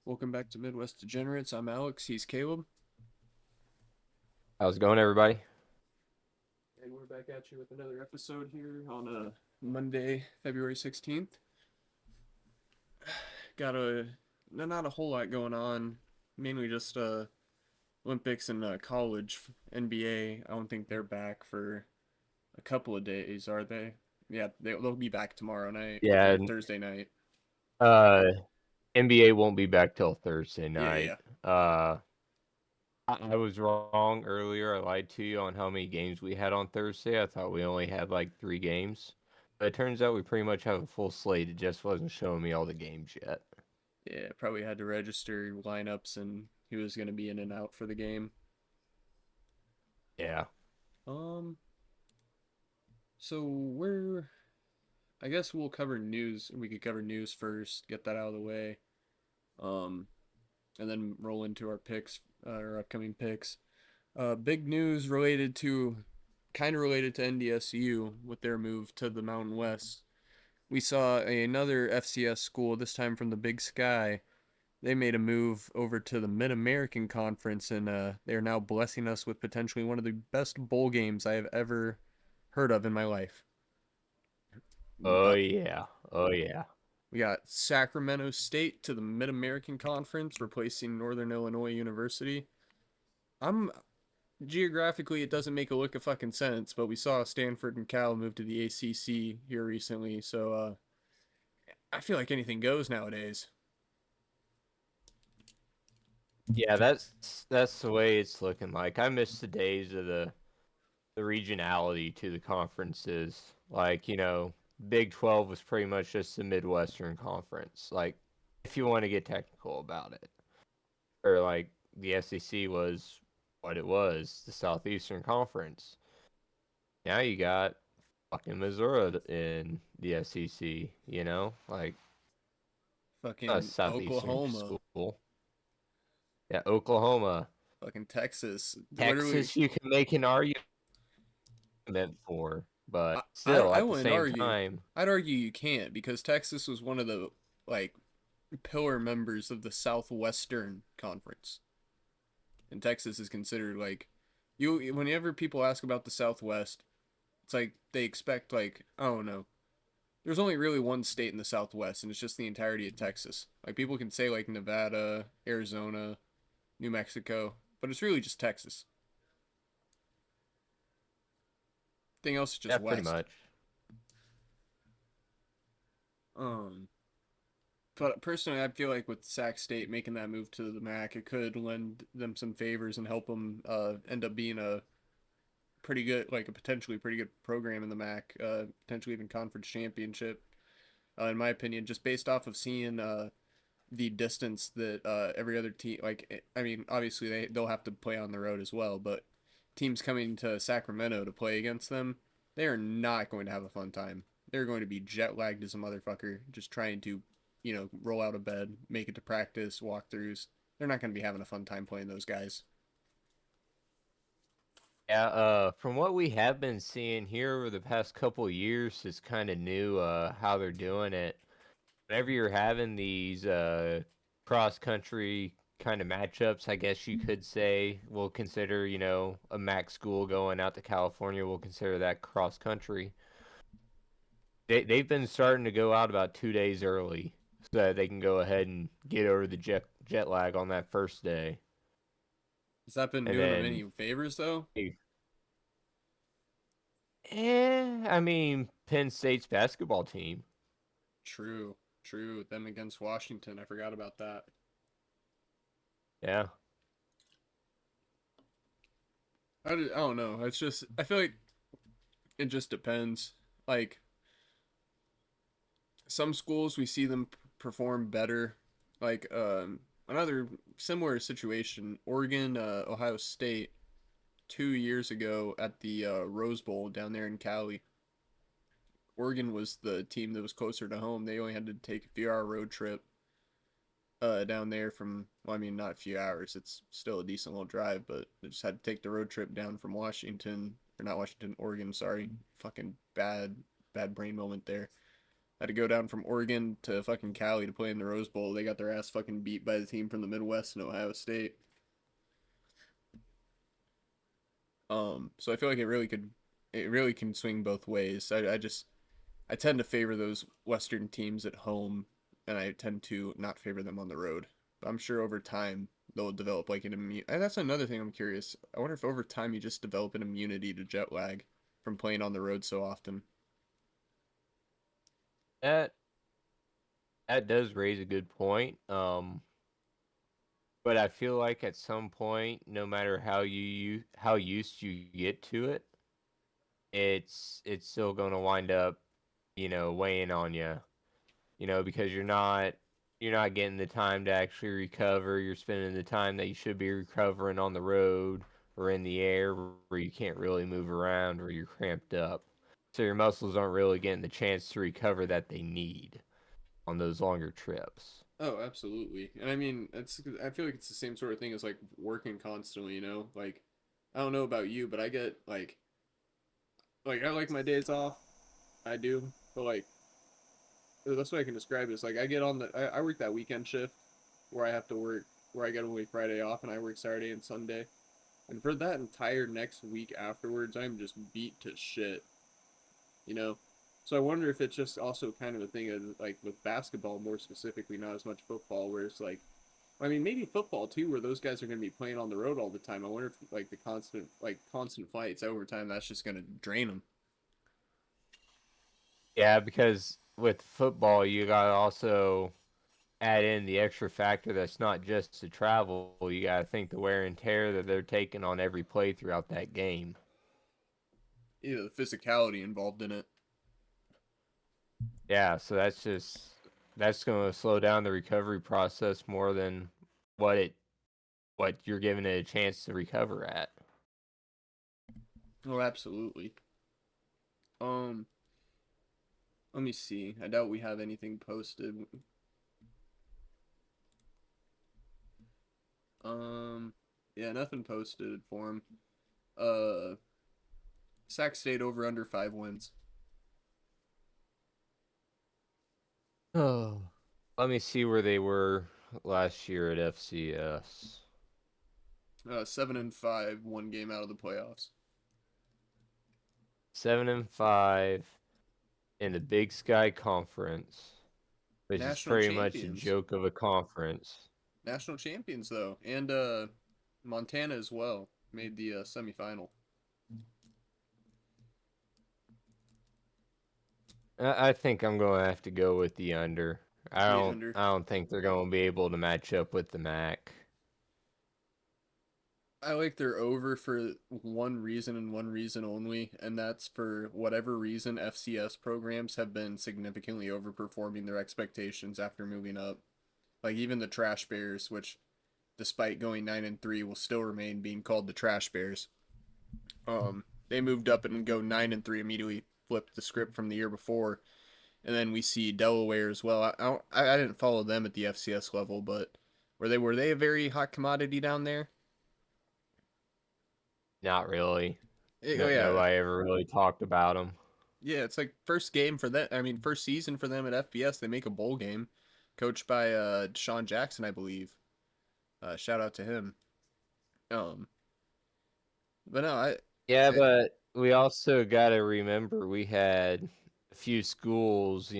Welcome back to Midwest Degenerates. I'm Alex. He's Caleb. How's it going, everybody? And we're back at you with another episode here on Monday, February 16th. Got not a whole lot going on. Mainly just Olympics and college NBA. I don't think they're back for a couple of days, are they? Yeah, they'll be back tomorrow night Yeah, or Thursday night. uh, NBA won't be back till Thursday Yeah, night. yeah. Uh, I was wrong earlier. I lied to you on how many games we had on Thursday. I thought we only had like 3 games. But it turns out we pretty much have a full slate. It just wasn't showing me all the games yet. Yeah, probably had to register lineups and he was going to be in and out for the game. Yeah. Um, so we're I guess we'll cover news. We could cover news first, get that out of the way, um, and then roll into our picks, our upcoming picks. Big news kind of related to NDSU with their move to the Mountain West. We saw another FCS school, this time from the Big Sky. They made a move over to the Mid American Conference, and they are now blessing us with potentially one of the best bowl games I have ever heard of in my life. Oh Uh, yeah. Oh yeah. We got Sacramento State to the Mid American Conference, replacing Northern Illinois University. I'm geographically, it doesn't make a lick of fucking sense, but we saw Stanford and Cal move to the ACC here recently, so I feel like anything goes nowadays. Yeah, that's the way it's looking like. I miss the days of the regionality to the conferences. Like, Big 12 was pretty much just the Midwestern Conference. Like, if you want to get technical about it. Or, like, the SEC was what it was, the Southeastern Conference. Now you got fucking Missouri in the SEC, Like, a Fucking Southeastern Oklahoma, school. Yeah, Oklahoma. fucking Texas. Literally, Texas, you can make an argument for, I, but I, still, I at the wouldn't same argue. time, I'd argue you can't because Texas was one of the like pillar members of the Southwestern Conference. And Texas is considered like you whenever people ask about the Southwest, it's like they expect like I don't know. There's only really one state in the Southwest, and it's just the entirety of Texas. Like people can say like Nevada, Arizona, New Mexico, but it's really just Texas. Everything else is yeah, just pretty West. much. Um, but personally, I feel like with Sac State making that move to the MAC, it could lend them some favors and help them end up being a pretty good, like a potentially pretty good program in the MAC, potentially even conference championship. In my opinion, just based off of seeing the distance that every other team, like I mean, obviously they'll have to play on the road as well, but teams coming to Sacramento to play against them, they are not going to have a fun time. They're going to be jet lagged as a motherfucker, just trying to, roll out of bed, make it to practice, walkthroughs. They're not going to be having a fun time playing those guys. Yeah, from what we have been seeing here over the past couple of years, it's kind of new how they're doing it. Whenever you're having these cross country kind of matchups, I guess you could say we'll consider, a MAC school going out to California, we'll consider that cross country. They've been starting to go out about 2 days early so that they can go ahead and get over the jet lag on that first day. Has that been And doing them then any favors though? I mean, Penn State's basketball team. True, true. Them against Washington, I forgot about that. Yeah. I don't know. It's just I feel like it just depends. Like some schools, we see them perform better. Like another similar situation, Oregon, Ohio State, 2 years ago at the Rose Bowl down there in Cali. Oregon was the team that was closer to home. They only had to take a few hour road trip down there from, well, I mean, not a few hours. It's still a decent little drive, but they just had to take the road trip down from Washington, or not Washington, Oregon, sorry. Fucking bad brain moment there. had to go down from Oregon to fucking Cali to play in the Rose Bowl. They got their ass fucking beat by the team from the Midwest in Ohio State. So I feel like it really can swing both ways. I tend to favor those Western teams at home, and I tend to not favor them on the road. But I'm sure over time they'll develop like an immune. And that's another thing I'm curious. I wonder if over time you just develop an immunity to jet lag from playing on the road so often. That that does raise a good point. But I feel like at some point, no matter how used you get to it, it's still going to wind up, weighing on you. Because you're not getting the time to actually recover. You're spending the time that you should be recovering on the road or in the air where you can't really move around or you're cramped up. So your muscles aren't really getting the chance to recover that they need on those longer trips. Oh, absolutely. And I mean, I feel like it's the same sort of thing as like working constantly, you know? Like I don't know about you, but I get like I like my days off. I do. But like the best way I can describe it is like I work that weekend shift where I have to work where I get only Friday off and I work Saturday and Sunday. And for that entire next week afterwards, I'm just beat to shit, you know? So I wonder if it's just also kind of a thing of like with basketball more specifically, not as much football, where it's like I mean, maybe football too, where those guys are going to be playing on the road all the time. I wonder if like the constant fights over time, that's just going to drain them. Yeah, because with football, you got to also add in the extra factor that's not just the travel. You got to think the wear and tear that they're taking on every play throughout that game. You know, the physicality involved in it. Yeah, so that's going to slow down the recovery process more than what it what you're giving it a chance to recover at. Oh, absolutely. Um, Let me see. I doubt we have anything posted. Um, yeah, nothing posted for him. Uh, Sac State over under 5 wins. Oh, let me see where they were last year at FCS. 7-5, 1 game out of the playoffs. 7-5 in the Big Sky Conference, which is National pretty much a champions. joke of a conference. National champions though, and Montana as well made the semifinal. I think I'm going to have to go with the under. I The don't under. I don't think they're going to be able to match up with the MAC. I like their over for one reason and one reason only, and that's for whatever reason FCS programs have been significantly overperforming their expectations after moving up. Like even the Trash Bears, which despite going 9-3 will still remain being called the Trash Bears. They moved up and go 9-3 immediately, flipped the script from the year before, and then we see Delaware as well. I didn't follow them at the FCS level, but were they a very hot commodity down there? Not really. Oh No, yeah, nobody ever really talked about them. yeah. It's like first game for them. I mean, first season for them at FBS. They make a bowl game, coached by Deshaun Jackson, I believe. Shout out to him. Um, but no, Yeah, it, but we also got to remember we had a few schools,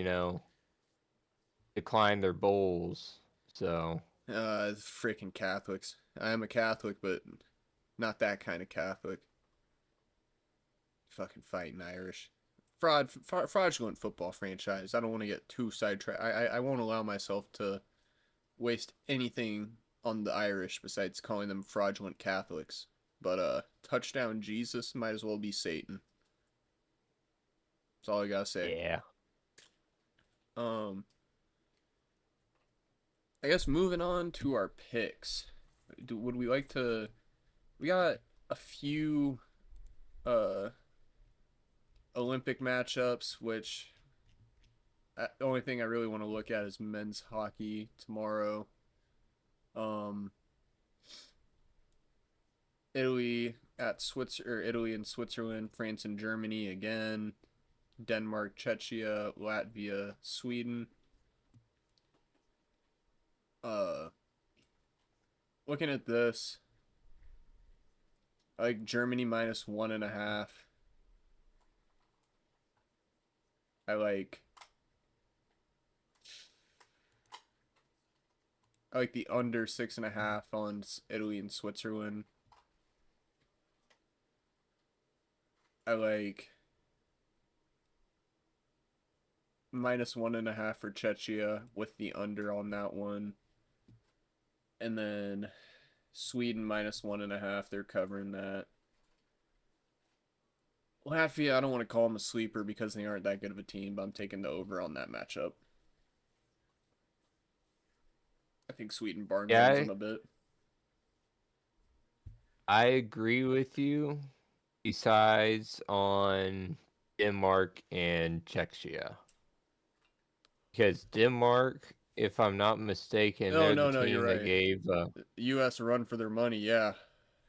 decline their bowls. So, freaking Catholics. I am a Catholic, but not that kind of Catholic. Fucking fighting Irish. Fraudulent football franchise. I don't want to get too sidetracked. I won't allow myself to waste anything on the Irish besides calling them fraudulent Catholics. But touchdown Jesus might as well be Satan. That's all I gotta say. yeah. Um, I guess moving on to our picks. Would we like to? We got a few uh Olympic matchups, which the only thing I really want to look at is men's hockey tomorrow. Um, Italy and Switzerland, France and Germany again. Denmark, Czechia, Latvia, Sweden. Uh, Looking at this, I like Germany -1.5. I like the under 6.5 on Italy and Switzerland. I like -1.5 for Czechia with the under on that one. And then Sweden -1.5. They're covering that. Latvia, I don't want to call them a sleeper because they aren't that good of a team, but I'm taking the over on that matchup. I think Sweden barn burns Yeah, them a bit. I agree with you. Besides on Denmark and Czechia. Because Denmark, if I'm not mistaken, No, they're the no, no, you're team that right. gave. U.S. run for their money. Yeah,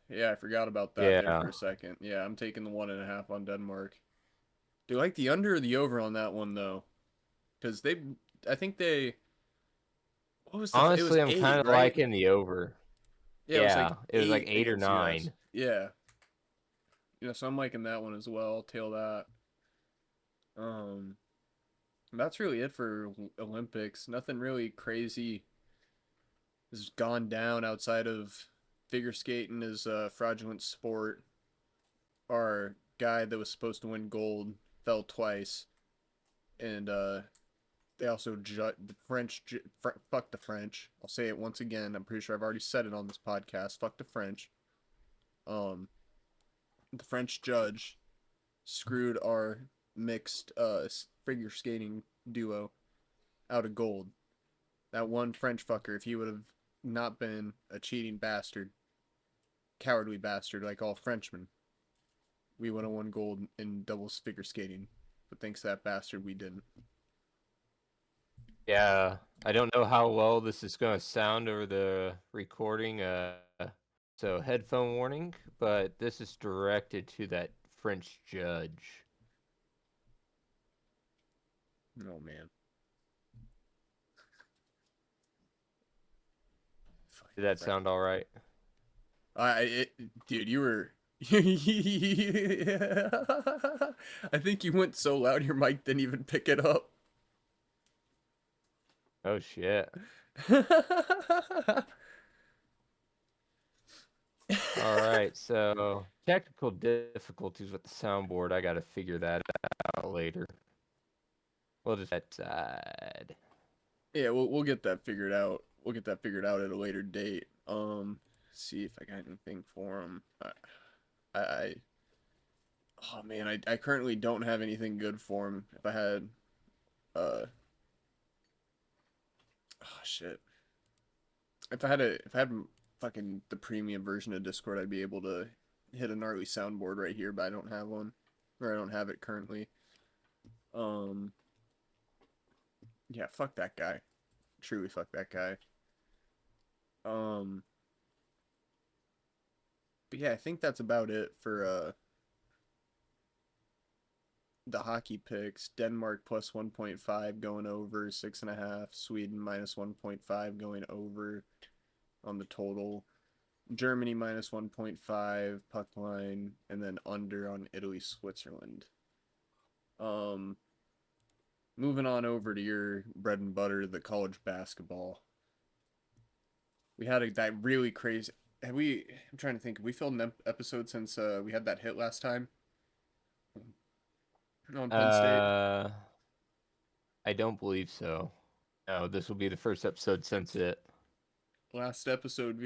yeah, I forgot about that there Yeah, for a second. Yeah, I'm taking the 1.5 on Denmark. Do you like the under or the over on that one though? Because I think they, what was it was honestly, I'm kind 8, of right? liking the over. Yeah, it was like Yeah, it was like 8 8 or against U.S. 9. Yeah, so I'm liking that one as well. I'll tail that. Um, that's really it for Olympics. Nothing really crazy has gone down outside of figure skating is a fraudulent sport. Our guy that was supposed to win gold fell twice, and they also the French. Fuck the French. I'll say it once again. I'm pretty sure I've already said it on this podcast. Fuck the French. Um, the French judge screwed our mixed figure skating duo out of gold. That one French fucker, if he would have not been a cheating bastard, cowardly bastard like all Frenchmen, we would have won gold in doubles figure skating. But thanks to that bastard, we didn't. Yeah, I don't know how well this is going to sound over the recording. So headphone warning, but this is directed to that French judge. Oh man. Did that sound all right? Dude, you were. I think you went so loud your mic didn't even pick it up. Oh shit. All right, so technical difficulties with the soundboard. I got to figure that out later. We'll just that side. Yeah, we'll get that figured out. We'll get that figured out at a later date. See if I got anything for him. I oh man, I currently don't have anything good for him. If I had, oh shit. If I had fucking the premium version of Discord, I'd be able to hit a gnarly soundboard right here, but I don't have one, or I don't have it currently. Um, yeah, fuck that guy. Truly, fuck that guy. Um, but yeah, I think that's about it for the hockey picks. Denmark plus 1.5 going over 6.5. Sweden minus 1.5 going over on the total. Germany minus 1.5 puck line, and then under on Italy, Switzerland. Um, Moving on over to your bread and butter, the college basketball. We had that really crazy. Have we? I'm trying to think. Have we filmed an episode since we had that hit last time on Penn State? Uh, I don't believe so. No, this will be the first episode since it. Last episode,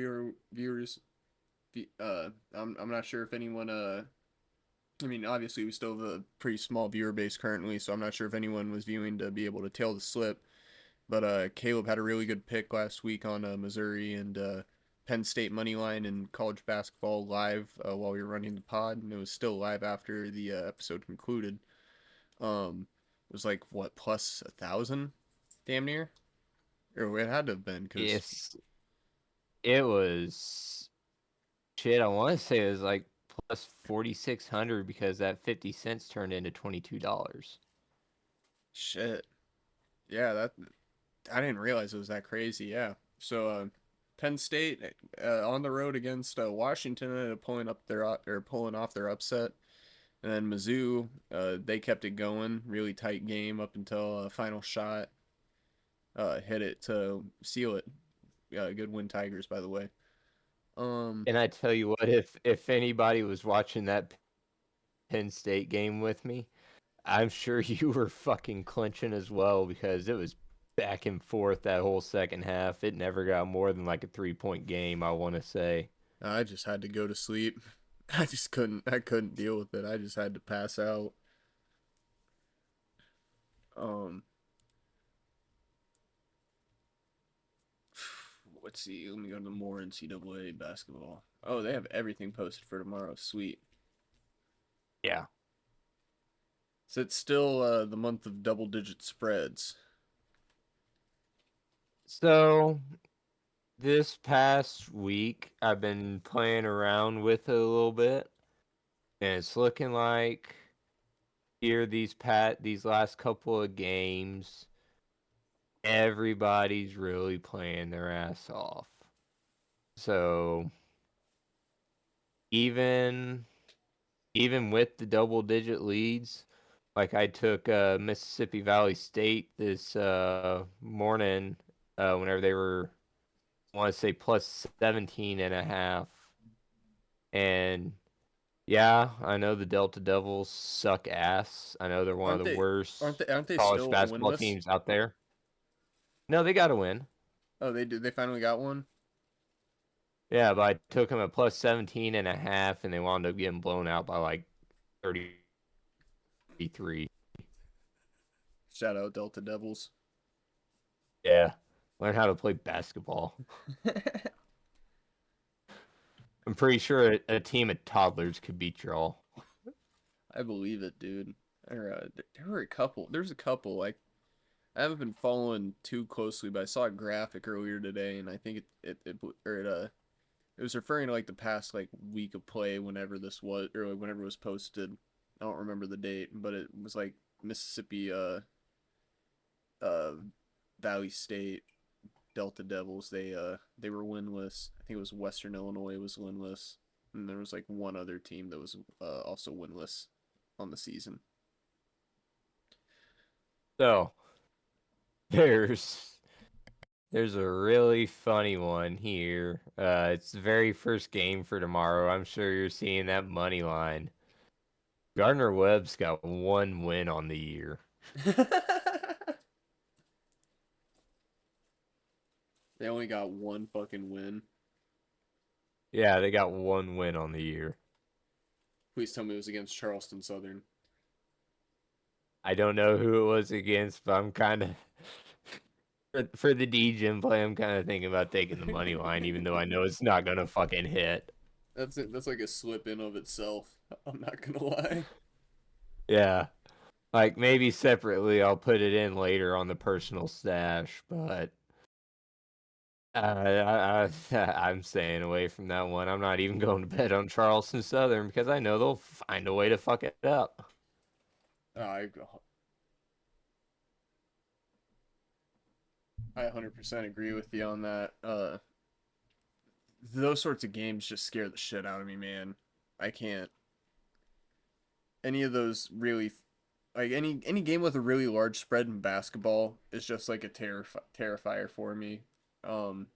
viewers. I'm not sure if anyone. I mean, obviously we still have a pretty small viewer base currently, so I'm not sure if anyone was viewing to be able to tail the slip. But Caleb had a really good pick last week on Missouri and Penn State money line in college basketball live while we were running the pod, and it was still live after the episode concluded. It was like what plus 1,000, damn near, or it had to have been because Yes, it was shit. I want to say it was like plus 4,600 because that 50 cents turned into $22. Shit. Yeah, that I didn't realize it was that crazy. Yeah. So Penn State on the road against Washington ended up pulling off their upset, and then Mizzou they kept it going, really tight game up until final shot, hit it to seal it. Good win, Tigers, by the way. Um, And I tell you what, if anybody was watching that Penn State game with me, I'm sure you were fucking clinching as well because it was back and forth that whole second half. It never got more than like a 3-point game, I want to say. I just had to go to sleep. I just couldn't. I couldn't deal with it. I just had to pass out. Um, let's see. Let me go to more NCAA basketball. Oh, they have everything posted for tomorrow. Sweet. Yeah. So it's still the month of double-digit spreads. So this past week, I've been playing around with it a little bit, and it's looking like here these last couple of games, everybody's really playing their ass off. So even even with the double digit leads, like I took Mississippi Valley State this morning whenever they were, I want to say plus 17 and a half. And yeah, I know the Delta Devils suck ass. I know they're one of Aren't the they? worst Aren't they college still basketball winless? teams out there. No, they got to win. Oh, they did. They finally got one. Yeah, but I took them at plus 17 and a half, and they wound up getting blown out by like 33. Shout out Delta Devils. Yeah, learn how to play basketball. I'm pretty sure a team of toddlers could beat y'all. I believe it, dude. There were a couple. There's a couple. Like I haven't been following too closely, but I saw a graphic earlier today, and I think it was referring to like the past like week of play whenever this was or like, whenever it was posted. I don't remember the date, but it was like Mississippi uh Valley State Delta Devils. They were winless. I think it was Western Illinois was winless, and there was like one other team that was also winless on the season. So there's there's a really funny one here. It's the very first game for tomorrow. I'm sure you're seeing that money line. Gardner Webb's got one win on the year. They only got one fucking win. Yeah, they got one win on the year. Please tell me it was against Charleston Southern. I don't know who it was against, but I'm kind of for the DGen play. I'm kind of thinking about taking the money line, even though I know it's not gonna fucking hit. That's it. That's like a slip in of itself. I'm not gonna lie. Yeah, like maybe separately, I'll put it in later on the personal stash, but I'm staying away from that one. I'm not even going to bet on Charleston Southern because I know they'll find a way to fuck it up. I 100% agree with you on that. Those sorts of games just scare the shit out of me, man. I can't. Any of those really, like any game with a really large spread in basketball is just like a terrifier for me. Um,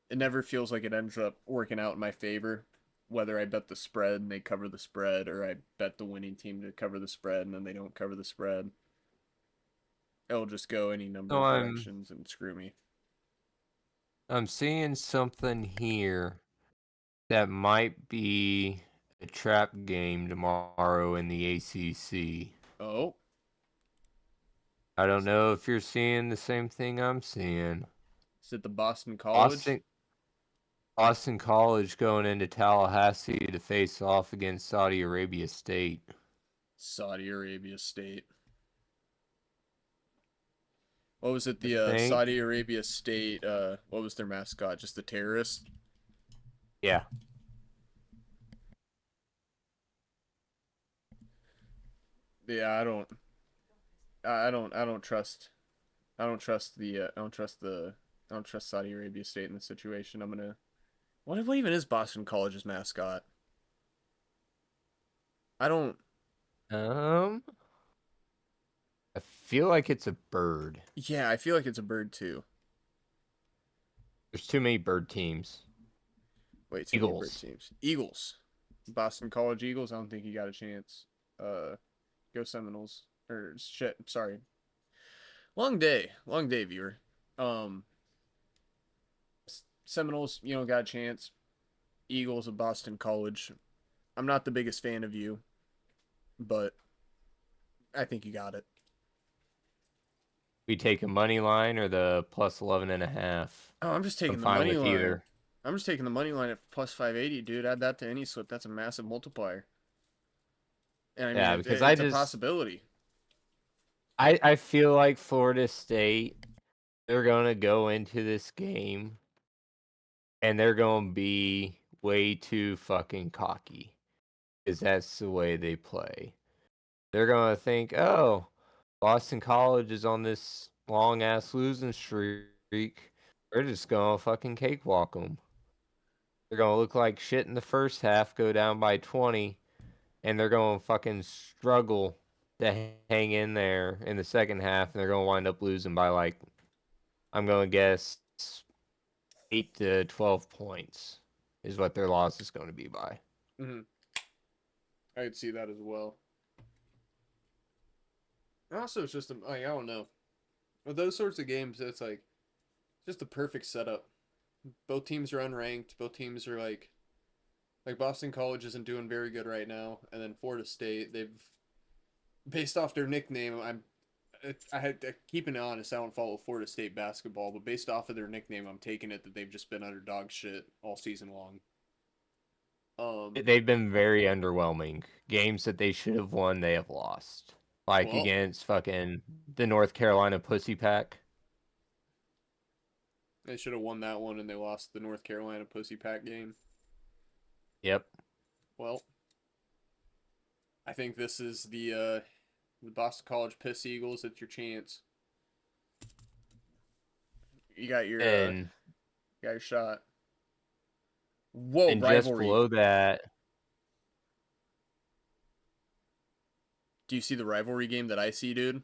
it never feels like it ends up working out in my favor. Whether I bet the spread and they cover the spread, or I bet the winning team to cover the spread and then they don't cover the spread, it'll just go any number So of I'm directions and screw me. I'm seeing something here that might be a trap game tomorrow in the ACC. Oh, I don't know if you're seeing the same thing I'm seeing. is it the Boston College? Austin Austin College going into Tallahassee to face off against Saudi Arabia State. Saudi Arabia State. What was it? I The think. Saudi Arabia State. What was their mascot? Just the terrorist. Yeah. Yeah, I don't. I don't trust I don't trust Saudi Arabia State in this situation. I'm gonna. What even is Boston College's mascot? I don't. Um, I feel like it's a bird. Yeah, I feel like it's a bird too. There's too many bird teams. Wait, too many bird Eagles. teams. Eagles. Boston College Eagles. I don't think you got a chance. Uh, Go Seminoles. Or shit. Sorry. Long day, viewer. Um, Seminoles. You don't got a chance. Eagles of Boston College. I'm not the biggest fan of you, but I think you got it. We take a money line or the plus 11.5. Oh, I'm just I'm taking the fine money with line. either. I'm just taking the money line at plus 580, dude. Add that to any slip. That's a massive multiplier. And I mean, Yeah, because it's a possibility. I feel like Florida State, they're gonna go into this game and they're gonna be way too fucking cocky. Because that's the way they play. They're gonna think, oh, Boston College is on this long ass losing streak. They're just gonna fucking cakewalk them. They're gonna look like shit in the first half, go down by 20, and they're gonna fucking struggle to hang in there in the second half, and they're gonna wind up losing by like, I'm gonna guess 8 to 12 points is what their loss is going to be by. Mm-hmm. I could see that as well. Also, it's just like I don't know. With those sorts of games, it's like just the perfect setup. Both teams are unranked. Both teams are like Boston College isn't doing very good right now, and then Florida State, they've based off their nickname. I had to keep it honest. I don't follow Florida State basketball, but based off of their nickname, I'm taking it that they've just been underdog shit all season long. Um, They've been very underwhelming. Games that they should have won, they have lost. Like well, against fucking the North Carolina Pussy Pack. they should have won that one, and they lost the North Carolina Pussy Pack game. Yep. Well, I think this is the Boston College Piss Eagles. It's your chance. You And got your shot. Whoa, and just rivalry. below that, Do you see the rivalry game that I see, dude?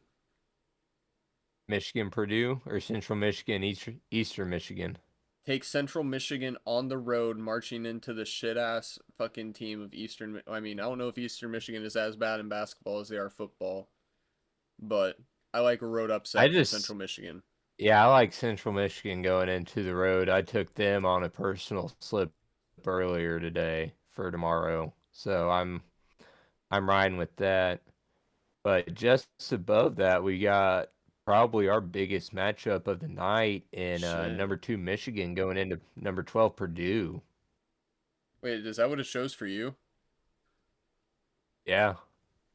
Michigan Purdue or Central Michigan, Eastern Michigan. Take Central Michigan on the road, marching into the shit ass fucking team of Eastern. I mean, I don't know if Eastern Michigan is as bad in basketball as they are football, but I like a road I upset for just Central Michigan. Yeah, I like Central Michigan going into the road. I took them on a personal slip earlier today for tomorrow. So I'm riding with that. But just above that, we got probably our biggest matchup of the night in Shit. number 2 Michigan going into number 12 Purdue. Wait, is that what it shows for you? Yeah.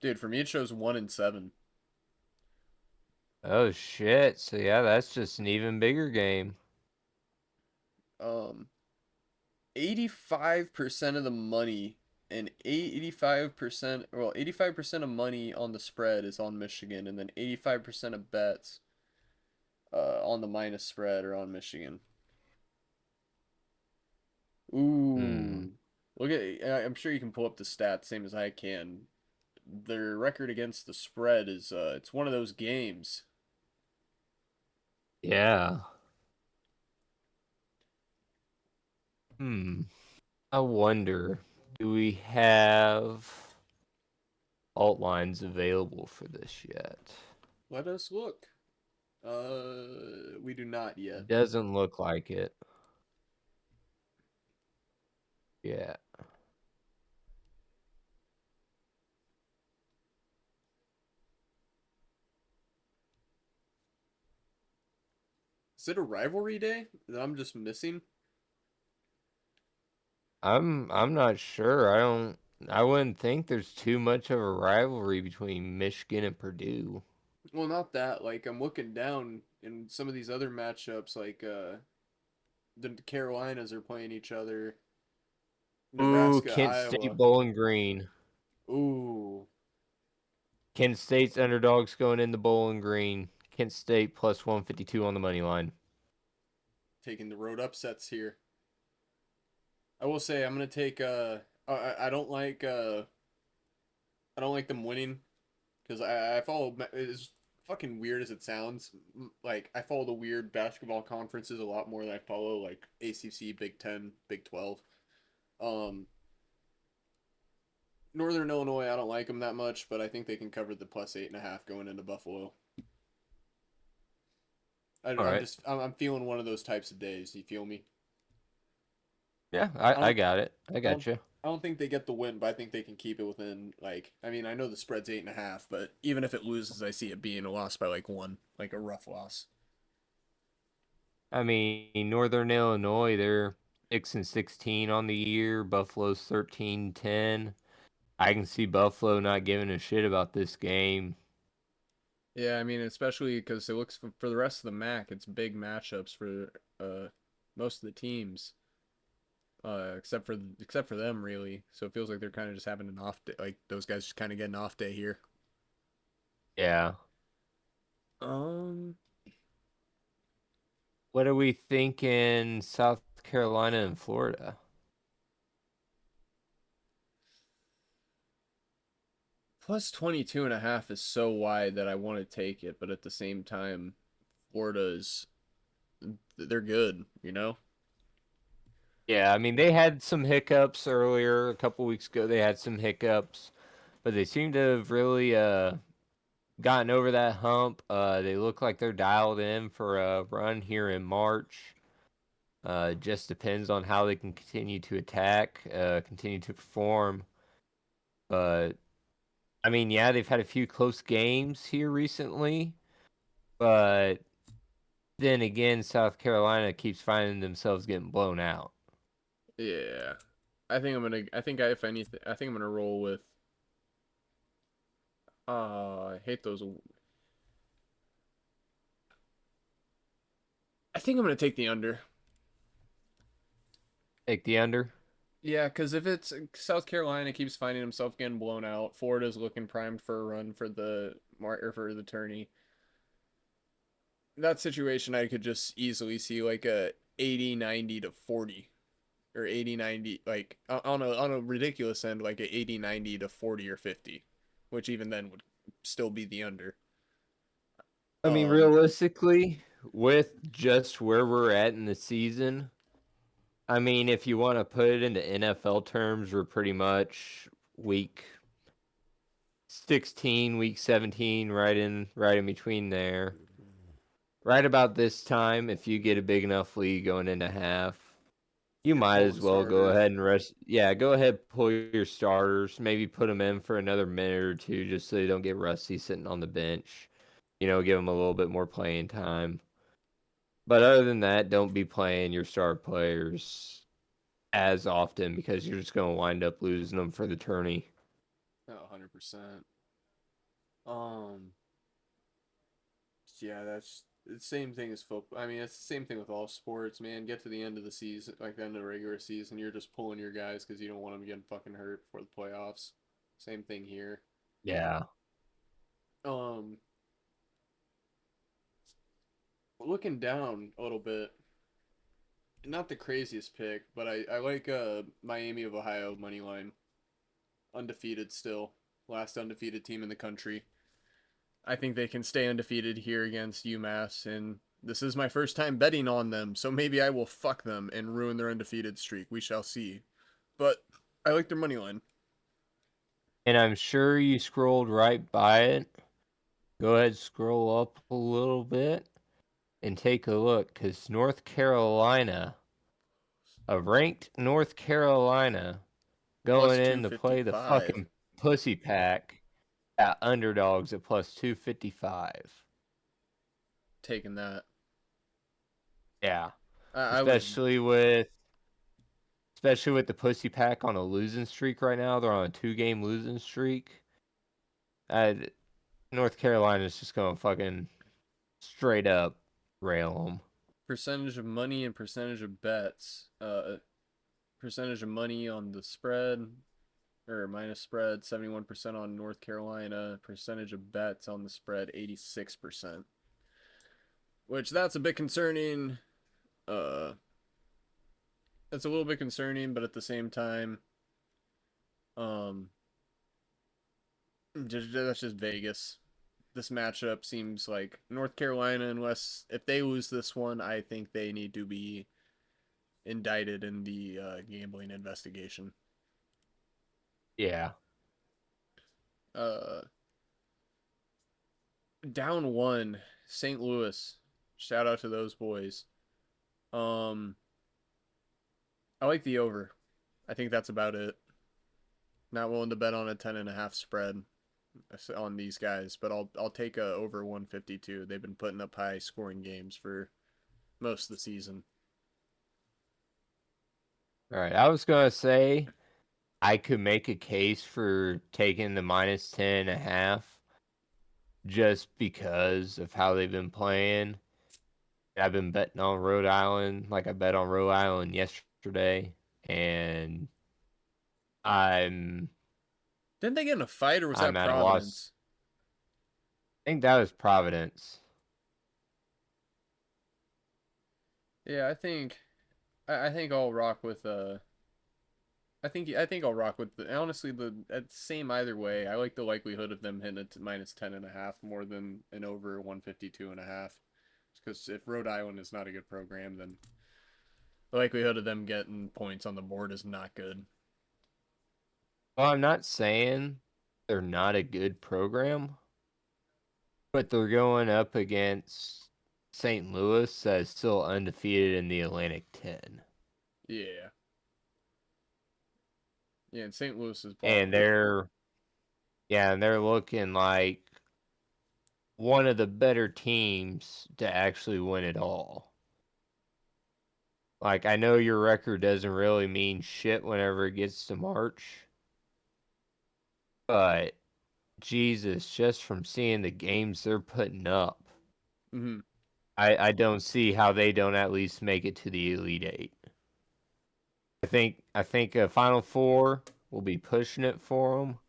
Dude, for me it shows 1-7. Oh shit. So yeah, that's just an even bigger game. Um 85% of the money and 85% well 85% of money on the spread is on Michigan, and then 85% of bets on the minus spread are on Michigan. Hmm. Ooh. Look at I'm sure you can pull up the stats same as I can. Their record against the spread is it's one of those games. Yeah. Hmm. I wonder, do we have alt lines available for this yet? Let us look. We do not yet. Doesn't look like it. Yeah. Is it a rivalry day that I'm just missing? I'm not sure. I wouldn't think there's too much of a rivalry between Michigan and Purdue. Well, not that. Like I'm looking down in some of these other matchups, like the Carolinas are playing each other. Ooh, Nebraska, Kent State Iowa. Bowling Green. Ooh, Kent State's underdogs going in the Bowling Green. Kent State plus 152 on the money line. Taking the road upsets here. I will say I'm gonna take. I don't like. I don't like them winning because I follow. As fucking weird as it sounds, like I follow the weird basketball conferences a lot more than I follow like ACC, Big Ten, Big 12. Um, Northern Illinois, I don't like them that much, but I think they can cover the plus 8.5 going into Buffalo. All I'm right. just I'm feeling one of those types of days. You feel me? Yeah, I I don't got it. I I don't got you. I don't think they get the win, but I think they can keep it within like I mean I know the spread's 8.5, but even if it loses, I see it being a loss by like one, like a rough loss. I mean, Northern Illinois, they're 6-16 on the year. Buffalo's 13-10. I can see Buffalo not giving a shit about this game. Yeah, I mean especially because it looks for the rest of the MAC, it's big matchups for most of the teams, except for them really. So it feels like they're kind of just having an off day, like those guys just kind of get an off day here. Yeah. Um, What are we thinking South Carolina and Florida? plus 22.5 is so wide that I want to take it, but at the same time, Florida's they're good, you know? Yeah, I mean, they had some hiccups earlier. A couple weeks ago, they had some hiccups, but they seem to have really gotten over that hump. They look like they're dialed in for a run here in March. Just depends on how they can continue to attack, continue to perform. But I mean, yeah, they've had a few close games here recently, but then again, South Carolina keeps finding themselves getting blown out. Yeah. I think I if anything I think I'm gonna roll with I hate those. I think I'm gonna take the under. Take the under. Yeah, because if it's South Carolina keeps finding himself getting blown out, Florida's looking primed for a run for the mar or for the tourney. That situation I could just easily see like a 80-90 to 40 or 80-90 like on a ridiculous end like a 80-90 to 40 or 50, which even then would still be the under. I mean, Um realistically, with just where we're at in the season, I mean, if you want to put it into NFL terms, we're pretty much week 16, week 17, right in between there. Right about this time, if you get a big enough lead going into half, you you're might pulling as well go starters. ahead and rest. Yeah, go ahead, pull your starters. Maybe put them in for another minute or two, just so they don't get rusty sitting on the bench. Give them a little bit more playing time. But other than that, don't be playing your star players as often because you're just going to wind up losing them for the tourney. Oh, 100%. Um yeah, that's the same thing as football. I mean, it's the same thing with all sports, man. Get to the end of the season, like the end of the regular season, you're just pulling your guys because you don't want them getting fucking hurt for the playoffs. Same thing here. Yeah. Um, looking down a little bit, not the craziest pick, but I like Miami of Ohio money line, undefeated still, last undefeated team in the country. I think they can stay undefeated here against UMass, and this is my first time betting on them, so maybe I will fuck them and ruin their undefeated streak. We shall see. But I like their money line. And I'm sure you scrolled right by it. Go ahead, scroll up a little bit and take a look because North Carolina, a ranked North Carolina, Plus going in to play the 255. fucking pussy pack at underdogs at plus 255. Taking that. Yeah. I was Especially with especially with the pussy pack on a losing streak right now. They're on a 2-game losing streak. Uh, North Carolina's just going to fucking straight up rail them. percentage of money and percentage of bets. Percentage of money on the spread. or minus spread, 71% on North Carolina. Percentage of bets on the spread, 86%. Which that's a bit concerning. Uh, it's a little bit concerning, but at the same time, um, that's just Vegas. This matchup seems like North Carolina, unless if they lose this one, I think they need to be indicted in the gambling investigation. Yeah. Uh, down one, St. Louis. Shout out to those boys. Um, I like the over. I think that's about it. Not willing to bet on a 10.5 spread on these guys, but I'll take a over 152. They've been putting up high scoring games for most of the season. All right. I was gonna say I could make a case for taking the minus 10.5 just because of how they've been playing. I've been betting on Rhode Island, like I bet on Rhode Island yesterday, and I'm Didn't they get in a fight or was I'm that at a loss. Providence? I think that was Providence. Yeah, I think I'll rock with I think I'll rock with honestly the same either way. I like the likelihood of them hitting it minus 10.5 more than an over 152.5. Because if Rhode Island is not a good program, then the likelihood of them getting points on the board is not good. Well, I'm not saying they're not a good program, but they're going up against St. Louis that is still undefeated in the Atlantic 10. Yeah. Yeah, and St. Louis is And balling. they're looking like one of the better teams to actually win it all. Like, I know your record doesn't really mean shit whenever it gets to March, but Jesus, just from seeing the games they're putting up, Mm-hmm. I don't see how they don't at least make it to the Elite Eight. I think a Final Four will be pushing it for them,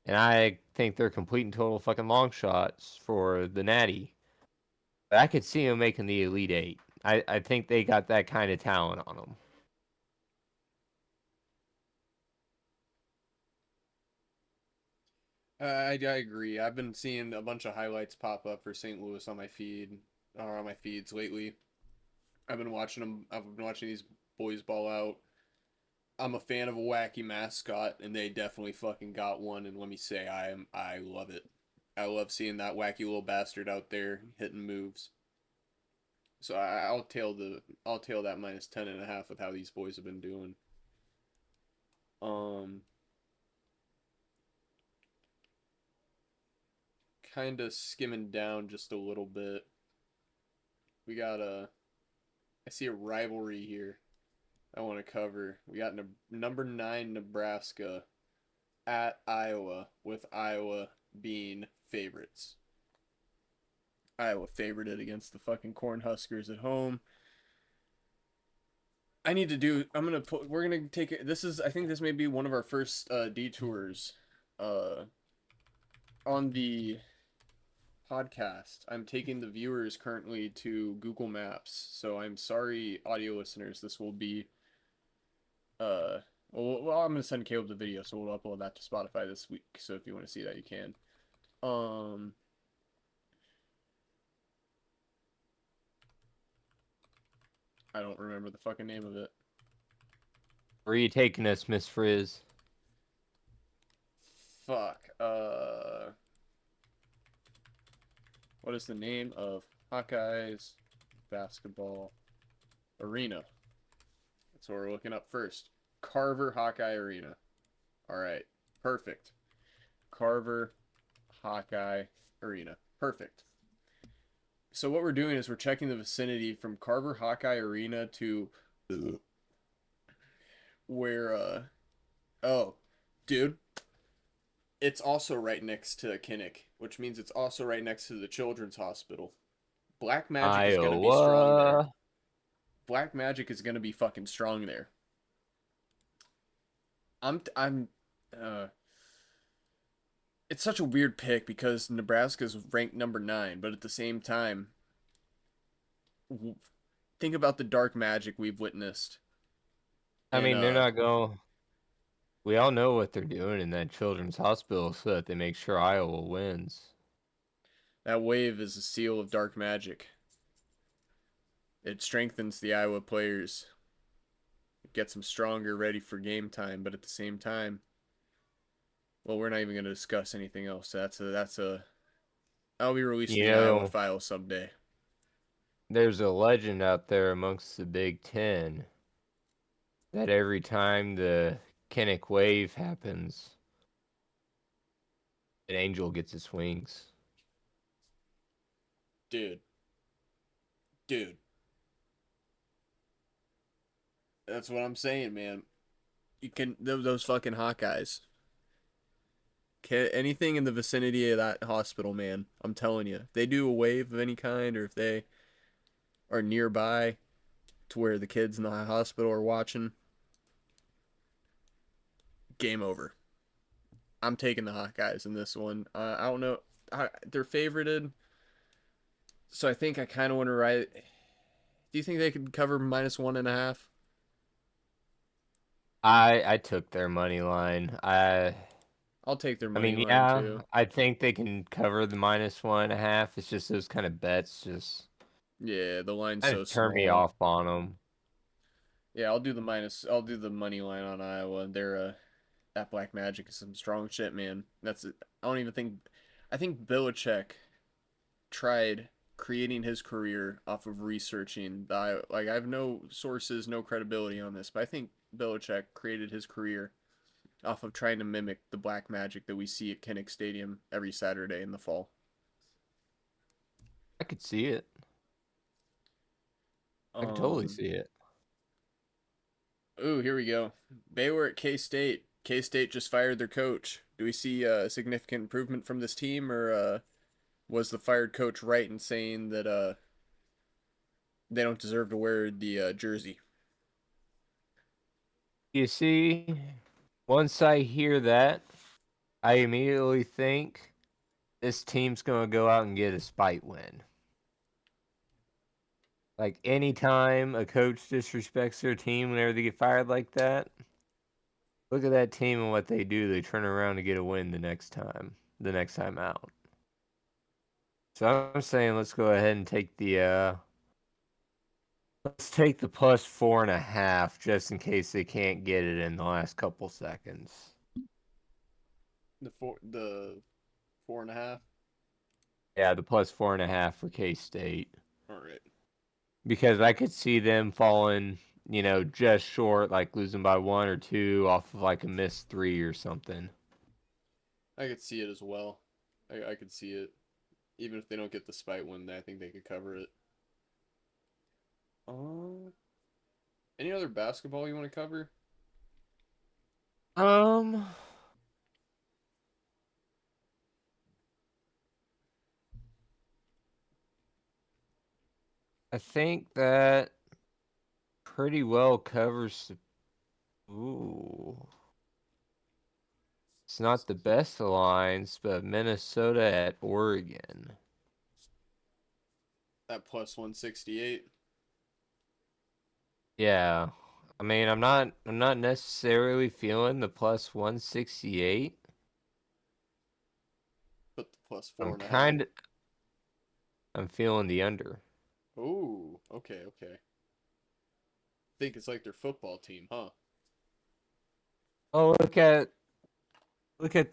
and I think they're complete and total fucking long shots for the Natty. But I could see them making the Elite Eight. I think they got that kind of talent on them. I agree. I've been seeing a bunch of highlights pop up for St. Louis on my feed or on my feeds lately. I've been watching them. I've been watching these boys ball out. I'm a fan of a wacky mascot, and they definitely fucking got one. And let me say, I love it. I love seeing that wacky little bastard out there hitting moves. So I'll tail that minus 10.5 with how these boys have been doing. Um, kind of skimming down just a little bit. We got I see a rivalry here I want to cover. We got number 9 Nebraska at Iowa, with Iowa being favorites. Iowa favored it against the fucking Cornhuskers at home. I need to do. I'm gonna put. We're gonna take it. This is. I think this may be one of our first detours, uh, on the podcast. I'm taking the viewers currently to Google Maps, so I'm sorry, audio listeners. This will be. Well, I'm gonna send Caleb the video, so we'll upload that to Spotify this week. So if you want to see that, you can. Um, I don't remember the fucking name of it. Where are you taking us, Miss Frizz? Fuck. What is the name of Hawkeyes basketball arena? That's what we're looking up first. Carver Hawkeye Arena. All right. Perfect. Carver Hawkeye Arena. Perfect. So what we're doing is we're checking the vicinity from Carver Hawkeye Arena to where oh, dude, it's also right next to Kinnick, which means it's also right next to the Children's Hospital. Black Magic is going to be strong there. Iowa. Black Magic is going to be fucking strong there. I'm Uh, it's such a weird pick because Nebraska's ranked number 9, but at the same time, think about the dark magic we've witnessed. I And mean, they're not going. We all know what they're doing in that children's hospital so that they make sure Iowa wins. that wave is a seal of dark magic. It strengthens the Iowa players. It gets them stronger, ready for game time. But at the same time, well, we're not even going to discuss anything else. That's a. I'll be released in You the Iowa know, file someday. there's a legend out there amongst the Big Ten that every time the Kinnick wave happens, an angel gets its wings. Dude, dude, that's what I'm saying, man. You can those fucking Hawkeyes. Anything in the vicinity of that hospital, man. I'm telling you, if they do a wave of any kind, or if they are nearby to where the kids in the hospital are watching, game over. I'm taking the Hawkeyes in this one. I don't know. They're favorited, so I think I kind of want to write. Do you think they could cover -1.5? I took their money line. I'll take their I money mean, line yeah, too. I think they can cover the -1.5. It's just those kind of bets just Yeah, the line's kind so of turn me small. off on them. Yeah, I'll do the minus. I'll do the money line on Iowa. That Black Magic is some strong shit, man. That's it. I don't even think. I think Belichick tried creating his career off of researching the like. I have no sources, no credibility on this, but I think Belichick created his career off of trying to mimic the Black Magic that we see at Kinnick Stadium every Saturday in the fall. I could see it. I could totally Um. see it. Ooh, here we go. Baylor at K State. K State just fired their coach. Do we see a significant improvement from this team, or was the fired coach right in saying that they don't deserve to wear the jersey? You see, once I hear that, I immediately think this team's gonna go out and get a spite win. Like anytime a coach disrespects their team whenever they get fired like that, look at that team and what they do. They turn around to get a win the next time out. So I'm saying let's go ahead and take the let's take the +4.5 just in case they can't get it in the last couple seconds. The 4.5. Yeah, the +4.5 for K State. All right, Because I could see them falling, just short, like losing by one or two off of like a missed three or something. I could see it as well. I could see it. Even if they don't get the spite win, I think they could cover it. Uh, any other basketball you want to cover? Um, I think that pretty well covers the. Ooh. It's not the best alliance, but Minnesota at Oregon. That +168. Yeah. I mean, I'm not necessarily feeling the +168. Put the plus four I'm and a half. kind of I'm feeling the under. Ooh, okay, okay. Think it's like their football team, huh? Oh, look at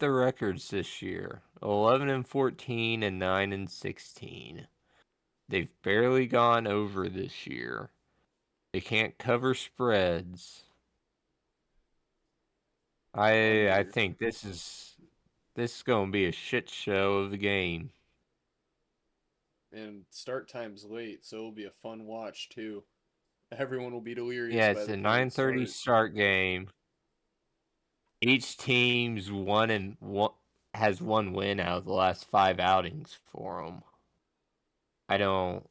the records this year. 11-14 and 9-16. They've barely gone over this year. They can't cover spreads. I Under. think this is going to be a shit show of the game. And start time's late, so it'll be a fun watch too. Everyone will be delirious Yeah, by it's the a time it 9:30 starts. start game. Each team's has one win out of the last five outings for them. I don't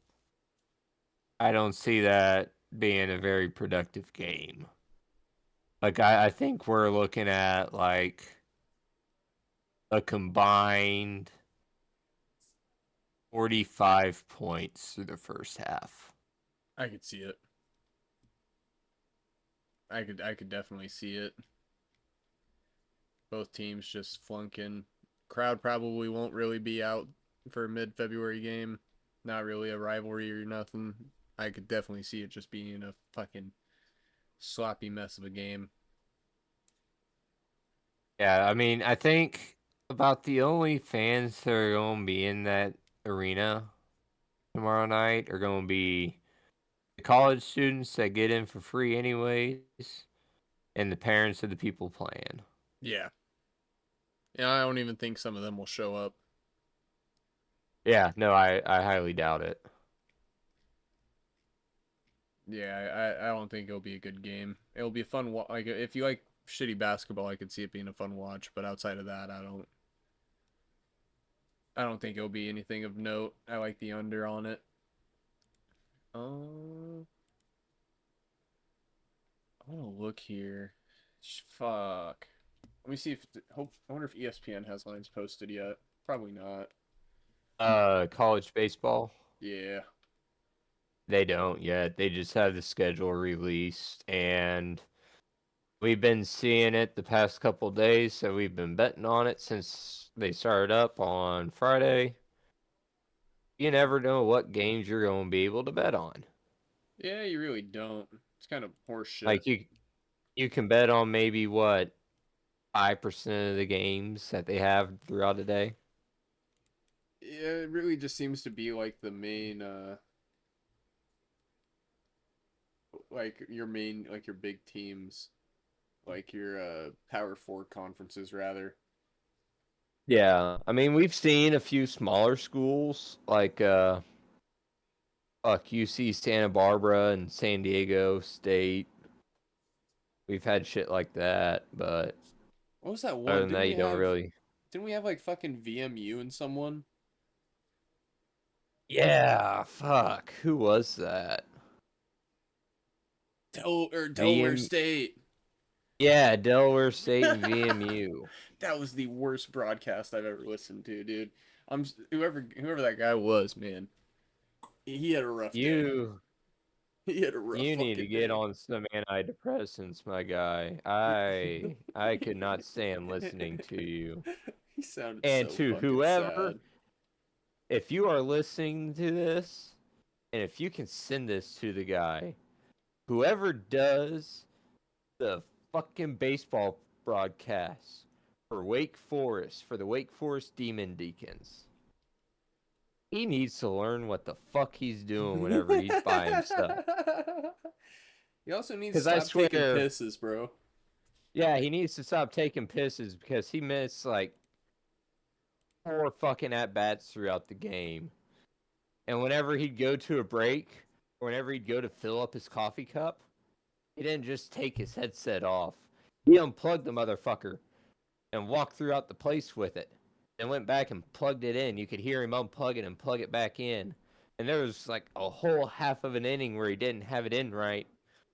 I don't see that being a very productive game. Like I think we're looking at like a combined 45 points through the first half. I could see it. I could definitely see it. Both teams just flunking. Crowd probably won't really be out for a mid-February game. Not really a rivalry or nothing. I could definitely see it just being a fucking sloppy mess of a game. Yeah, I mean, I think about the only fans that are going to be in that arena tomorrow night are going to be the college students that get in for free anyways, and the parents of the people playing. Yeah. Yeah, I don't even think some of them will show up. Yeah, no, I highly doubt it. Yeah, I don't think it'll be a good game. It'll be a fun like if you like shitty basketball, I could see it being a fun watch, but outside of that, I don't think it'll be anything of note. I like the under on it. Uh, I want to look here. Fuck. Let me see if I wonder if ESPN has lines posted yet. Probably not. College baseball, Yeah. they don't yet. They just have the schedule released, and we've been seeing it the past couple days, so we've been betting on it since they started up on Friday. You never know what games you're going to be able to bet on. Yeah, you really don't. It's kind of horse shit. Like you can bet on maybe what 5% of the games that they have throughout the day. Yeah, it really just seems to be like the main like your main like your big teams, like your power four conferences rather. Yeah, I mean we've seen a few smaller schools like UC Santa Barbara and San Diego State. We've had shit like that, but What was that other one? than that, you don't really. Didn't we have like fucking VMU and someone? Yeah, fuck. Who was that? Delaware VM. State. Yeah, Delaware State and VMU. That was the worst broadcast I've ever listened to, dude. Whoever that guy was, man. He had a rough day. You He had a rough you need to fucking get day. on some antidepressants, my guy. I could not stand listening to you. He sounded And so to fucking whoever, sad. if you are listening to this, and if you can send this to the guy, whoever does the fucking baseball broadcast for Wake Forest, for the Wake Forest Demon Deacons, he needs to learn what the fuck he's doing whenever he's by himself. He also needs to Because I stop taking swear, pisses, bro. yeah, he needs to stop taking pisses because he missed like 4 fucking at bats throughout the game. And whenever he'd go to a break, or whenever he'd go to fill up his coffee cup, he didn't just take his headset off. He unplugged the motherfucker and walked throughout the place with it. And went back and plugged it in. You could hear him unplug it and plug it back in. And there was like a whole half of an inning where he didn't have it in right.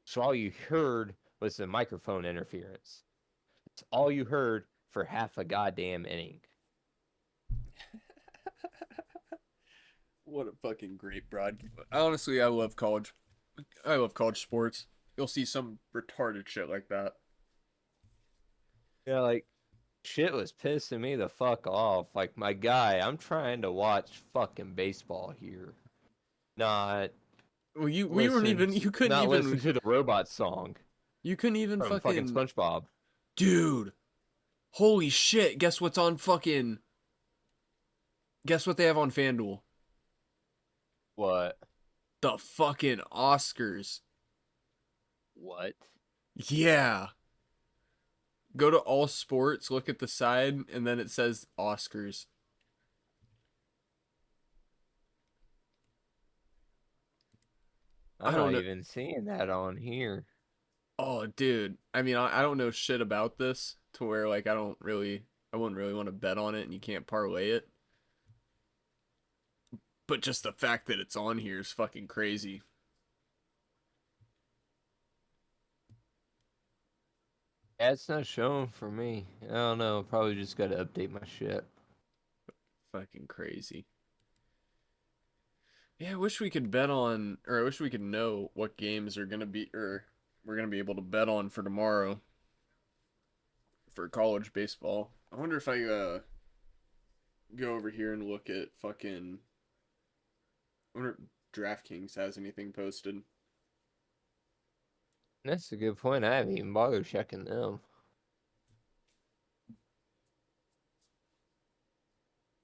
So all you heard was the microphone interference. It's all you heard for half a goddamn inning. What a fucking great broadcast. Honestly, I love college. I love college sports. You'll see some retarded shit like that. Yeah, like shit was pissing me the fuck off. Like my guy, I'm trying to watch fucking baseball here. Not Well, we weren't even. not listen to the robot song You couldn't even from fucking fucking. SpongeBob. Dude, holy shit! Guess what's on fucking. Guess what they have on FanDuel? What? The fucking Oscars. What? Yeah. Go to all sports, look at the side, and then it says Oscars. I I'm don't not know. even seeing that on here. Oh, dude. I mean, I don't know shit about this to where like I wouldn't really want to bet on it, and you can't parlay it. But just the fact that it's on here is fucking crazy. Yeah, it's not showing for me. I don't know. Probably just got to update my shit. Fucking crazy. Yeah, I wish we could bet on, or I wish we could know what games are gonna be, or we're gonna be able to bet on for tomorrow for college baseball. I wonder if I go over here and look at fucking. I wonder if DraftKings has anything posted. That's a good point. I haven't even bothered checking them.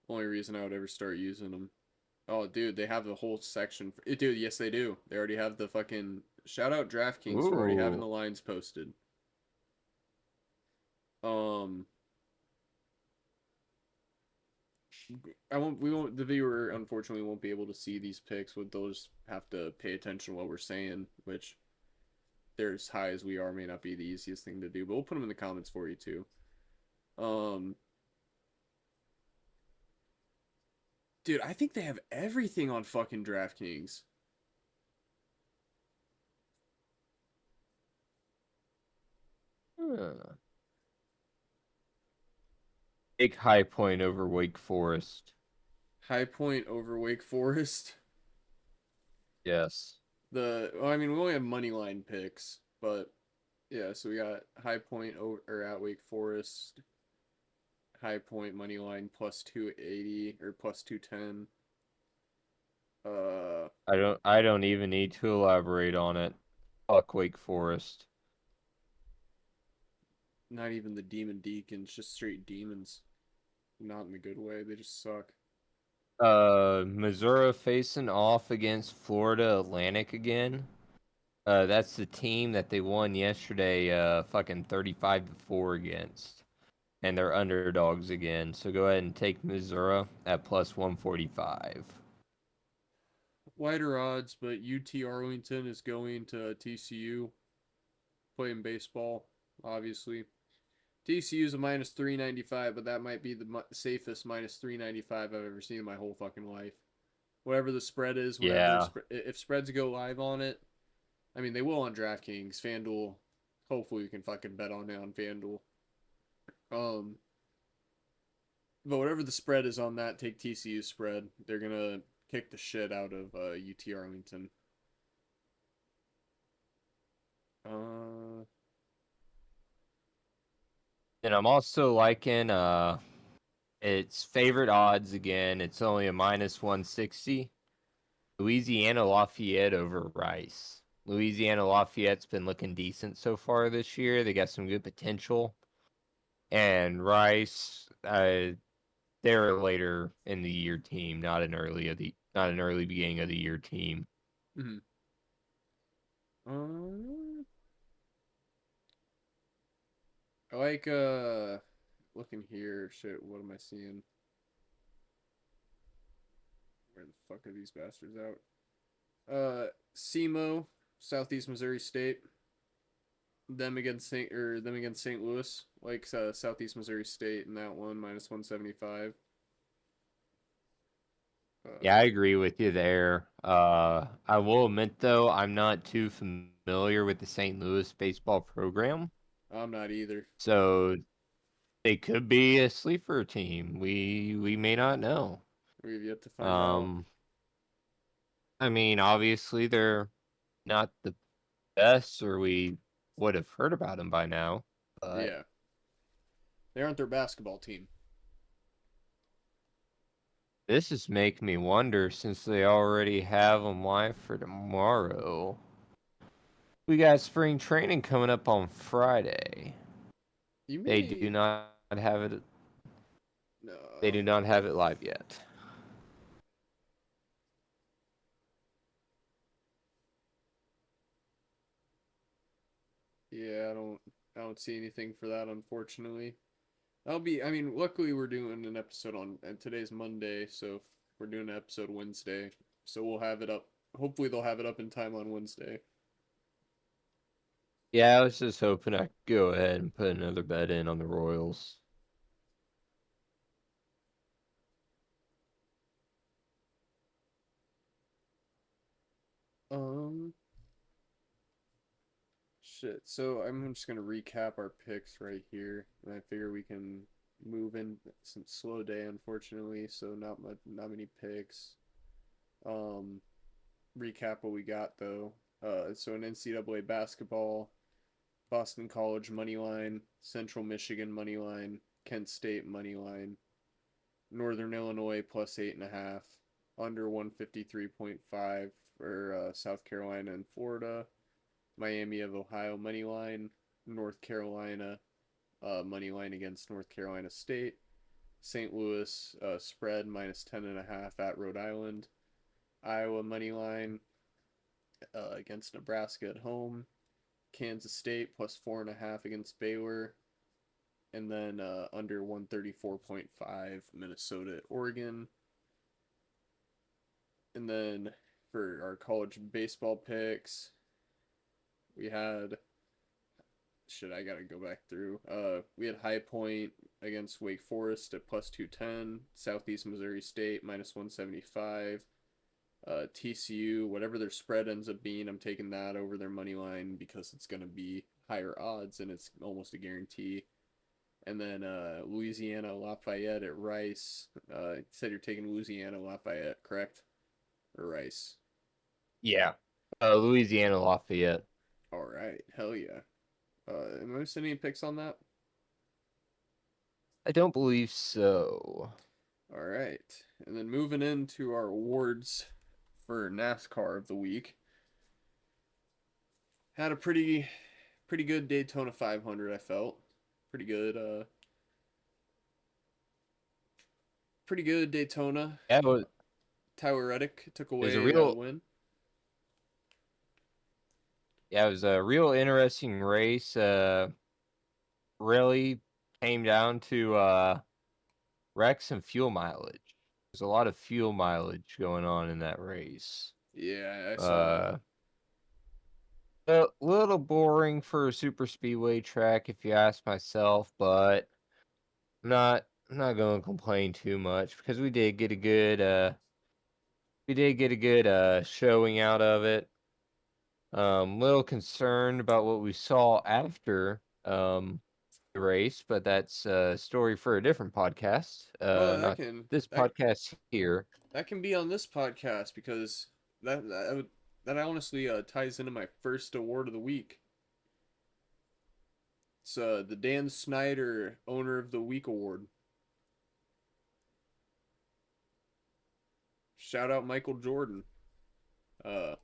Only reason I would ever start using them. Oh, dude, they have the whole section. Dude, yes, they do. They already have the fucking. Shout out DraftKings for already having Ooh. the lines posted. Um, I won't. We won't. The viewer unfortunately won't be able to see these picks. Would those have to pay attention to what we're saying, which they're as high as we are may not be the easiest thing to do. But we'll put them in the comments for you too. Um, dude, I think they have everything on fucking DraftKings. Huh. Big High Point over Wake Forest. High Point over Wake Forest. Yes. I mean, we only have money line picks, but yeah. So we got High Point over or at Wake Forest. High Point money line plus 280 or plus 210. Uh, I don't even need to elaborate on it. Fuck Wake Forest. Not even the Demon Deacons, just straight demons. Not in a good way. They just suck. Missouri facing off against Florida Atlantic again. That's the team that they won yesterday, fucking 35-4 against. And they're underdogs again. So go ahead and take Missouri at plus 145. Wider odds, but UT Arlington is going to TCU playing baseball, obviously. TCU is a minus 395, but that might be the safest minus 395 I've ever seen in my whole fucking life. Whatever the spread is, Yeah. if spreads go live on it, I mean, they will on DraftKings, FanDuel. Hopefully, you can fucking bet on it on FanDuel. Um, but whatever the spread is on that, take TCU spread. They're gonna kick the shit out of UT Arlington. Uh, And I'm also liking its favorite odds again. It's only a minus 160. Louisiana Lafayette over Rice. Louisiana Lafayette's been looking decent so far this year. They got some good potential. And Rice, they're a later in the year team, not an early beginning of the year team. mhm. uh, I like looking here. Shit, what am I seeing? Where the fuck are these bastards out? SEMO, Southeast Missouri State. Them against St. Louis, like Southeast Missouri State in that one minus 175. Yeah, I Uh, agree with you there. I will admit though, I'm not too familiar with the St. Louis baseball program, I'm not either. so they could be a sleeper team. We may not know. We've yet to find out. Um, I mean, obviously they're not the best, or we would have heard about them by now. But Yeah, they aren't their basketball team. this is making me wonder, since they already have them live for tomorrow. We got spring training coming up on Friday. You They do may not have it. They no. do not have it live yet. Yeah, I don't see anything for that unfortunately. That'll be I mean, luckily we're doing an episode on and today's Monday, so we're doing an episode Wednesday. So we'll have it up. Hopefully they'll have it up in time on Wednesday. Yeah, I was just hoping I could go ahead and put another bet in on the Royals. Um Shit. So I'm just gonna recap our picks right here, and I figure we can move in some slow day, unfortunately. So not many picks. Um, Recap what we got though. So in NCAA basketball, Boston College money line, Central Michigan money line, Kent State money line, Northern Illinois plus 8.5, under 153.5 for South Carolina and Florida, Miami of Ohio money line, North Carolina money line against North Carolina State, St. Louis spread minus 10.5 at Rhode Island, Iowa money line against Nebraska at home, Kansas State plus 4.5 against Baylor, and then under 134.5 Minnesota at Oregon. And then for our college baseball picks, we had shit, I gotta go back through. We had High Point against Wake Forest at plus 210, Southeast Missouri State minus 175, TCU, whatever their spread ends up being, I'm taking that over their money line because it's gonna be higher odds and it's almost a guarantee. And then Louisiana Lafayette at Rice. Said you're taking Louisiana Lafayette, correct? Or Rice? Yeah. Louisiana Lafayette. All right, hell yeah. Am I missing any picks on that? I don't believe so. All right, and then moving into our awards for NASCAR of the week. Had a pretty good Daytona 500. I felt pretty good. Pretty good Daytona. Yeah, Tyler Reddick took it was a away the real win. yeah, it was a real interesting race. Really came down to wrecks and fuel mileage. There's a lot of fuel mileage going on in that race. Yeah, I saw. Uh, a little boring for a super speedway track, if you ask myself, but I'm not going to complain too much because we did get a good showing out of it. Little concerned about what we saw after the race, but that's a story for a different podcast. Well, Not this podcast here. that can be on this podcast because that honestly ties into my first award of the week. It's the Dan Snyder Owner of the Week award. Shout out Michael Jordan. Uh,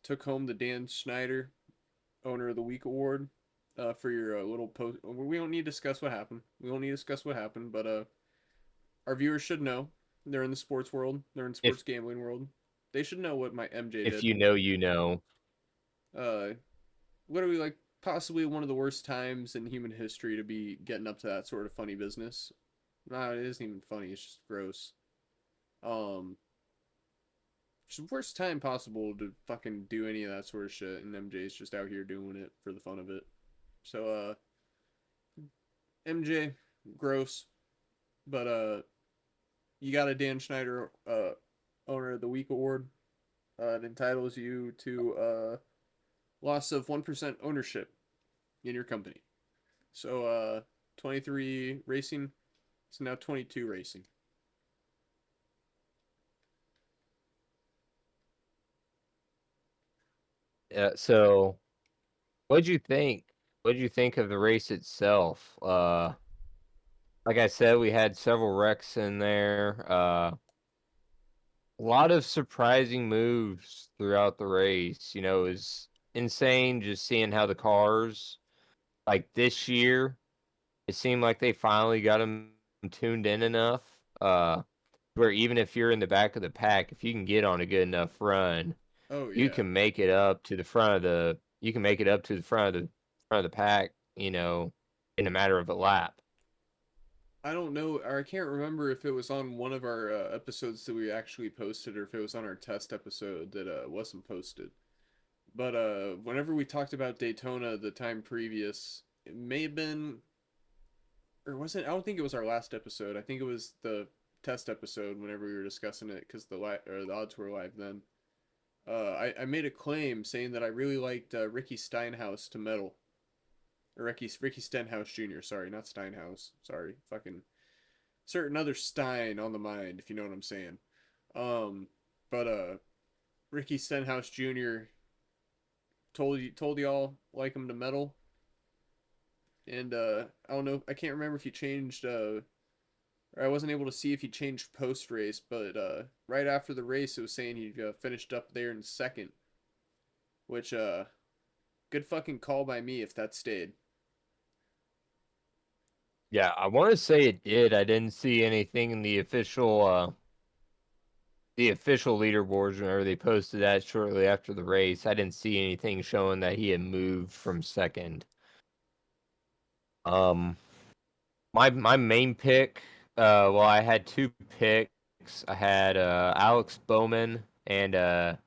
Took home the Dan Snyder Owner of the Week award. For your little post. We don't need to discuss what happened. We don't need to discuss what happened, but our viewers should know. They're in the sports world. They're in sports If gambling world. They should know what my MJ if did. you know, you know. Uh, Literally like possibly one of the worst times in human history to be getting up to that sort of funny business. Nah, it isn't even funny. It's just gross. Um, it's the worst time possible to fucking do any of that sort of shit, and MJ's just out here doing it for the fun of it. So, MJ, gross, but you got a Dan Schneider Owner of the Week award. It entitles you to loss of 1% ownership in your company. So 23 racing, it's now 22 racing. So what'd you think? What'd you think of the race itself? Like I said, we had several wrecks in there. A lot of surprising moves throughout the race. You know, it was insane just seeing how the cars, like this year, it seemed like they finally got them tuned in enough. Where even if you're in the back of the pack, if you can get on a good enough run, Oh you yeah. can make it up to the front of the you can make it up to the front of the pack, you know, in a matter of a lap. I don't know, or I can't remember if it was on one of our episodes that we actually posted, or if it was on our test episode that wasn't posted. But whenever we talked about Daytona the time previous, it may have been, or was it? I don't think it was our last episode. I think it was the test episode whenever we were discussing it because the odds were live then. I made a claim saying that I really liked Ricky Steinhaus to medal. Or Ricky Stenhouse Jr. Sorry, not Steinhaus. Sorry, fucking certain other Stein on the mind, if you know what I'm saying. Um, but Ricky Stenhouse Jr. told y'all like him to medal, and I don't know, I can't remember if he changed. Or I wasn't able to see if he changed post race, but right after the race, it was saying he finished up there in second, which good fucking call by me if that stayed. Yeah, I want to say it did. I didn't see anything in the official leaderboards whenever they posted that shortly after the race. I didn't see anything showing that he had moved from second. Um, my main pick, well, I had two picks. I had Alex Bowman and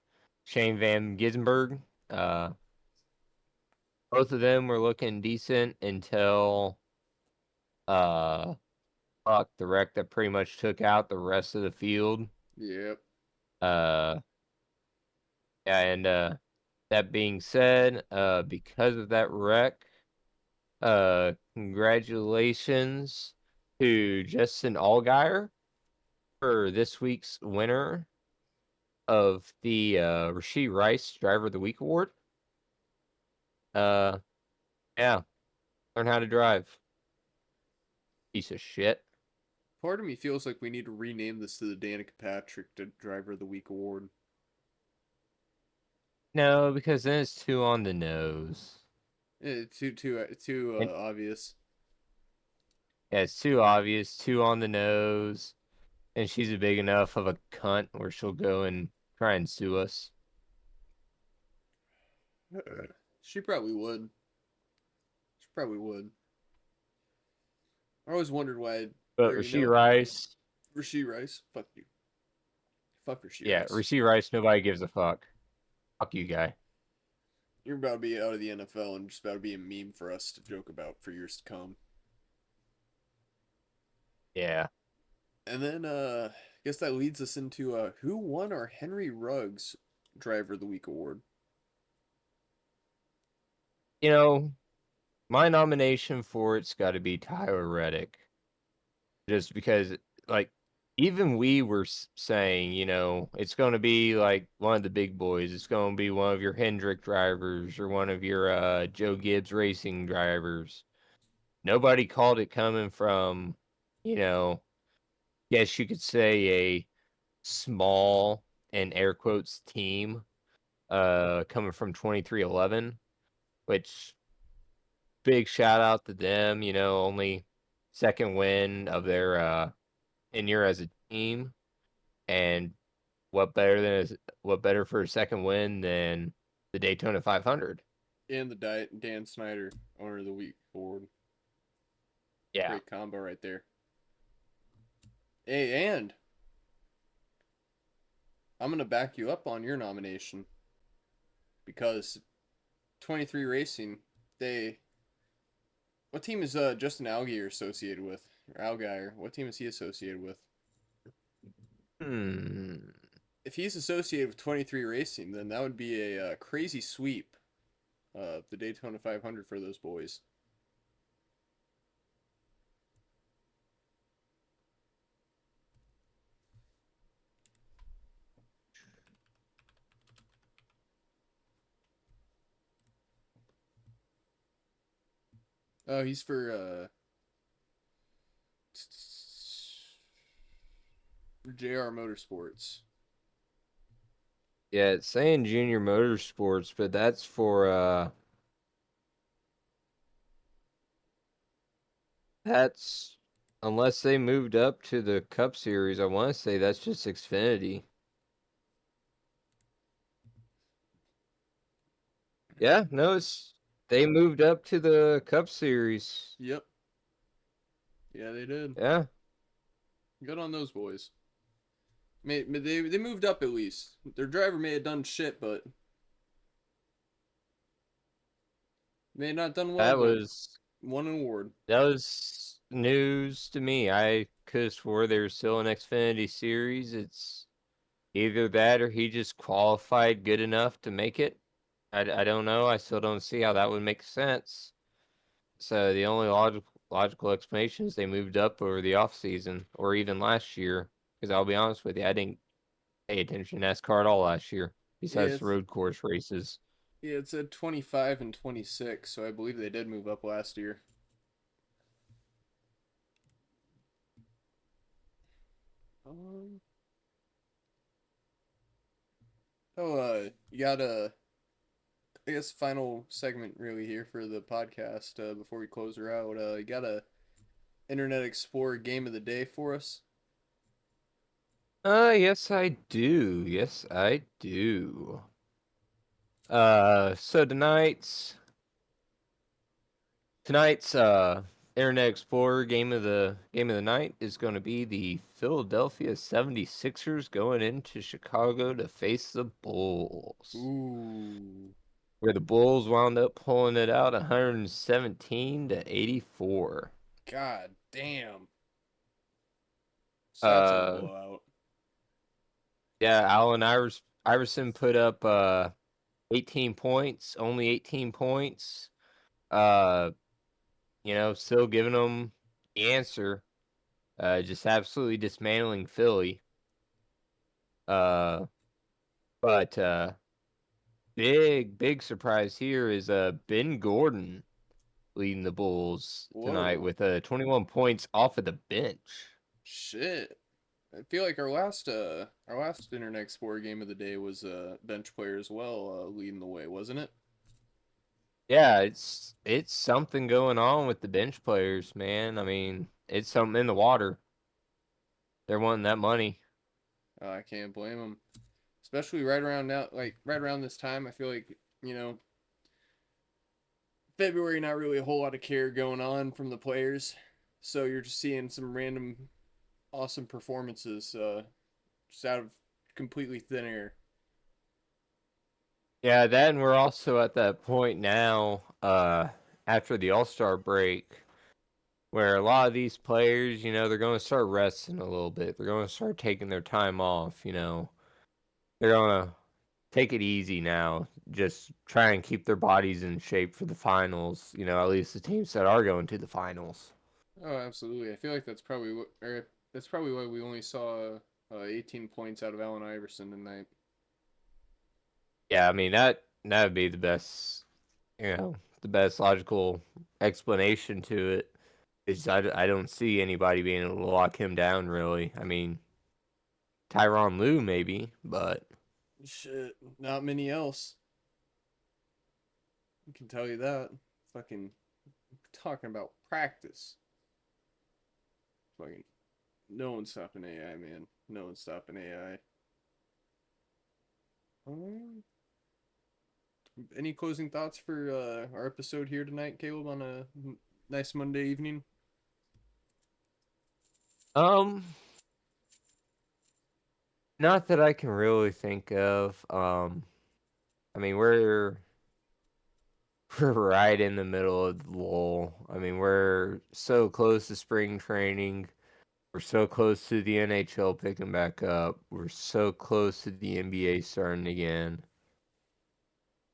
Shane Van Gisbergen. Uh, both of them were looking decent until uh, fuck, the wreck that pretty much took out the rest of the field. Yep. Uh, yeah, and that being said, because of that wreck, congratulations to Justin Allgaier for this week's winner of the Rasheed Rice Driver of the Week award. Uh, yeah, learn how to drive. Piece of shit. Part of me feels like we need to rename this to the Danica Patrick Driver of the Week award. No, because then it's too on the nose. Too And obvious. yeah, it's too obvious, too on the nose. And she's a big enough of a cunt where she'll go and try and sue us. She probably would. She probably would. I always wondered why. But Or Rasheed Rice, Rasheed Rice. Fuck you. Fuck Rasheed yeah, Rice. Rasheed Rice, nobody gives a fuck. Fuck you, guy. You're about to be out of the NFL and just about to be a meme for us to joke about for years to come. Yeah. And then I guess that leads us into who won our Henry Ruggs Driver of the Week award. You know, my nomination for it's got to be Tyler Reddick. Just because, like, even we were saying, it's going to be like one of the big boys. It's going to be one of your Hendrick drivers or one of your Joe Gibbs racing drivers. Nobody called it coming from, you know, yes, you could say a small and air quotes team coming from 2311, which big shout out to them, only second win of their tenure as a team. And what better for a second win than the Daytona 500? And the Dan Snyder Owner of the Week award. Yeah. Great combo right there. Hey, and I'm going to back you up on your nomination because 23 Racing, they. What team is Justin Allgaier associated with? Or Allgaier? What team is he associated with? Hmm. If he's associated with 23 Racing, then that would be a crazy sweep of the Daytona 500 for those boys. Oh, he's for JR Motorsports. Yeah, it's saying Junior Motorsports, but that's for that's unless they moved up to the Cup Series, I want to say that's just Xfinity. Yeah, no, it's they moved up to the Cup Series. Yep. Yeah, they did. Yeah. Good on those boys. They moved up at least. Their driver may have done shit, but may have not done well, That but was won an award. that was news to me. I could have swore they were still an Xfinity series. It's Either that or he just qualified good enough to make it. I don't know. I still don't see how that would make sense. So the only logical explanation is they moved up over the off season or even last year. Because I'll be honest with you, I didn't pay attention to NASCAR at all last year, Yeah, besides the road course races. it said 25 and 26, so I believe they did move up last year. Um, you got a, I guess, final segment really here for the podcast before we close her out. You got a Internet Explorer game of the day for us? Yes I do. Yes I do. So tonight's Internet Explorer game of the night is going to be the Philadelphia 76ers going into Chicago to face the Bulls. Ooh, Where the Bulls wound up pulling it out 117-84. god damn. So that's a Uh blowout. yeah, Iverson put up 18 points, only 18 points. Uh still giving them the answer. Just absolutely dismantling Philly. Uh, but big surprise here is Ben Gordon leading the Bulls tonight Whoa, with 21 points off of the bench. shit. I feel like our last Internet Explorer game of the day was bench player as well, leading the way, wasn't it? Yeah, it's something going on with the bench players, man. I mean, it's something in the water. They're wanting that money. I can't blame them. Especially right around now, like right around this time. I feel like February, not really a whole lot of care going on from the players, so you're just seeing some random awesome performances, just out of completely thin air. Yeah, then we're also at that point now, after the All-Star break, where a lot of these players, they're going to start resting a little bit. They're going to start taking their time off. They're going to take it easy now. Just try and keep their bodies in shape for the finals, at least the teams that are going to the finals. Oh, absolutely. I feel like that's probably why we only saw 18 points out of Allen Iverson tonight. Yeah, I mean that would be the best logical explanation to it is I don't see anybody being able to lock him down really. I mean, Tyronn Lue maybe, but Shit, not many else. I can tell you that. Fucking talking about practice. Fucking no one's stopping AI, man. No one's stopping AI. Any closing thoughts for our episode here tonight, Caleb, on a nice Monday evening? um not that I can really think of. I mean, we're right in the middle of the lull. I mean, we're so close to spring training. We're so close to the NHL picking back up. We're so close to the NBA starting again.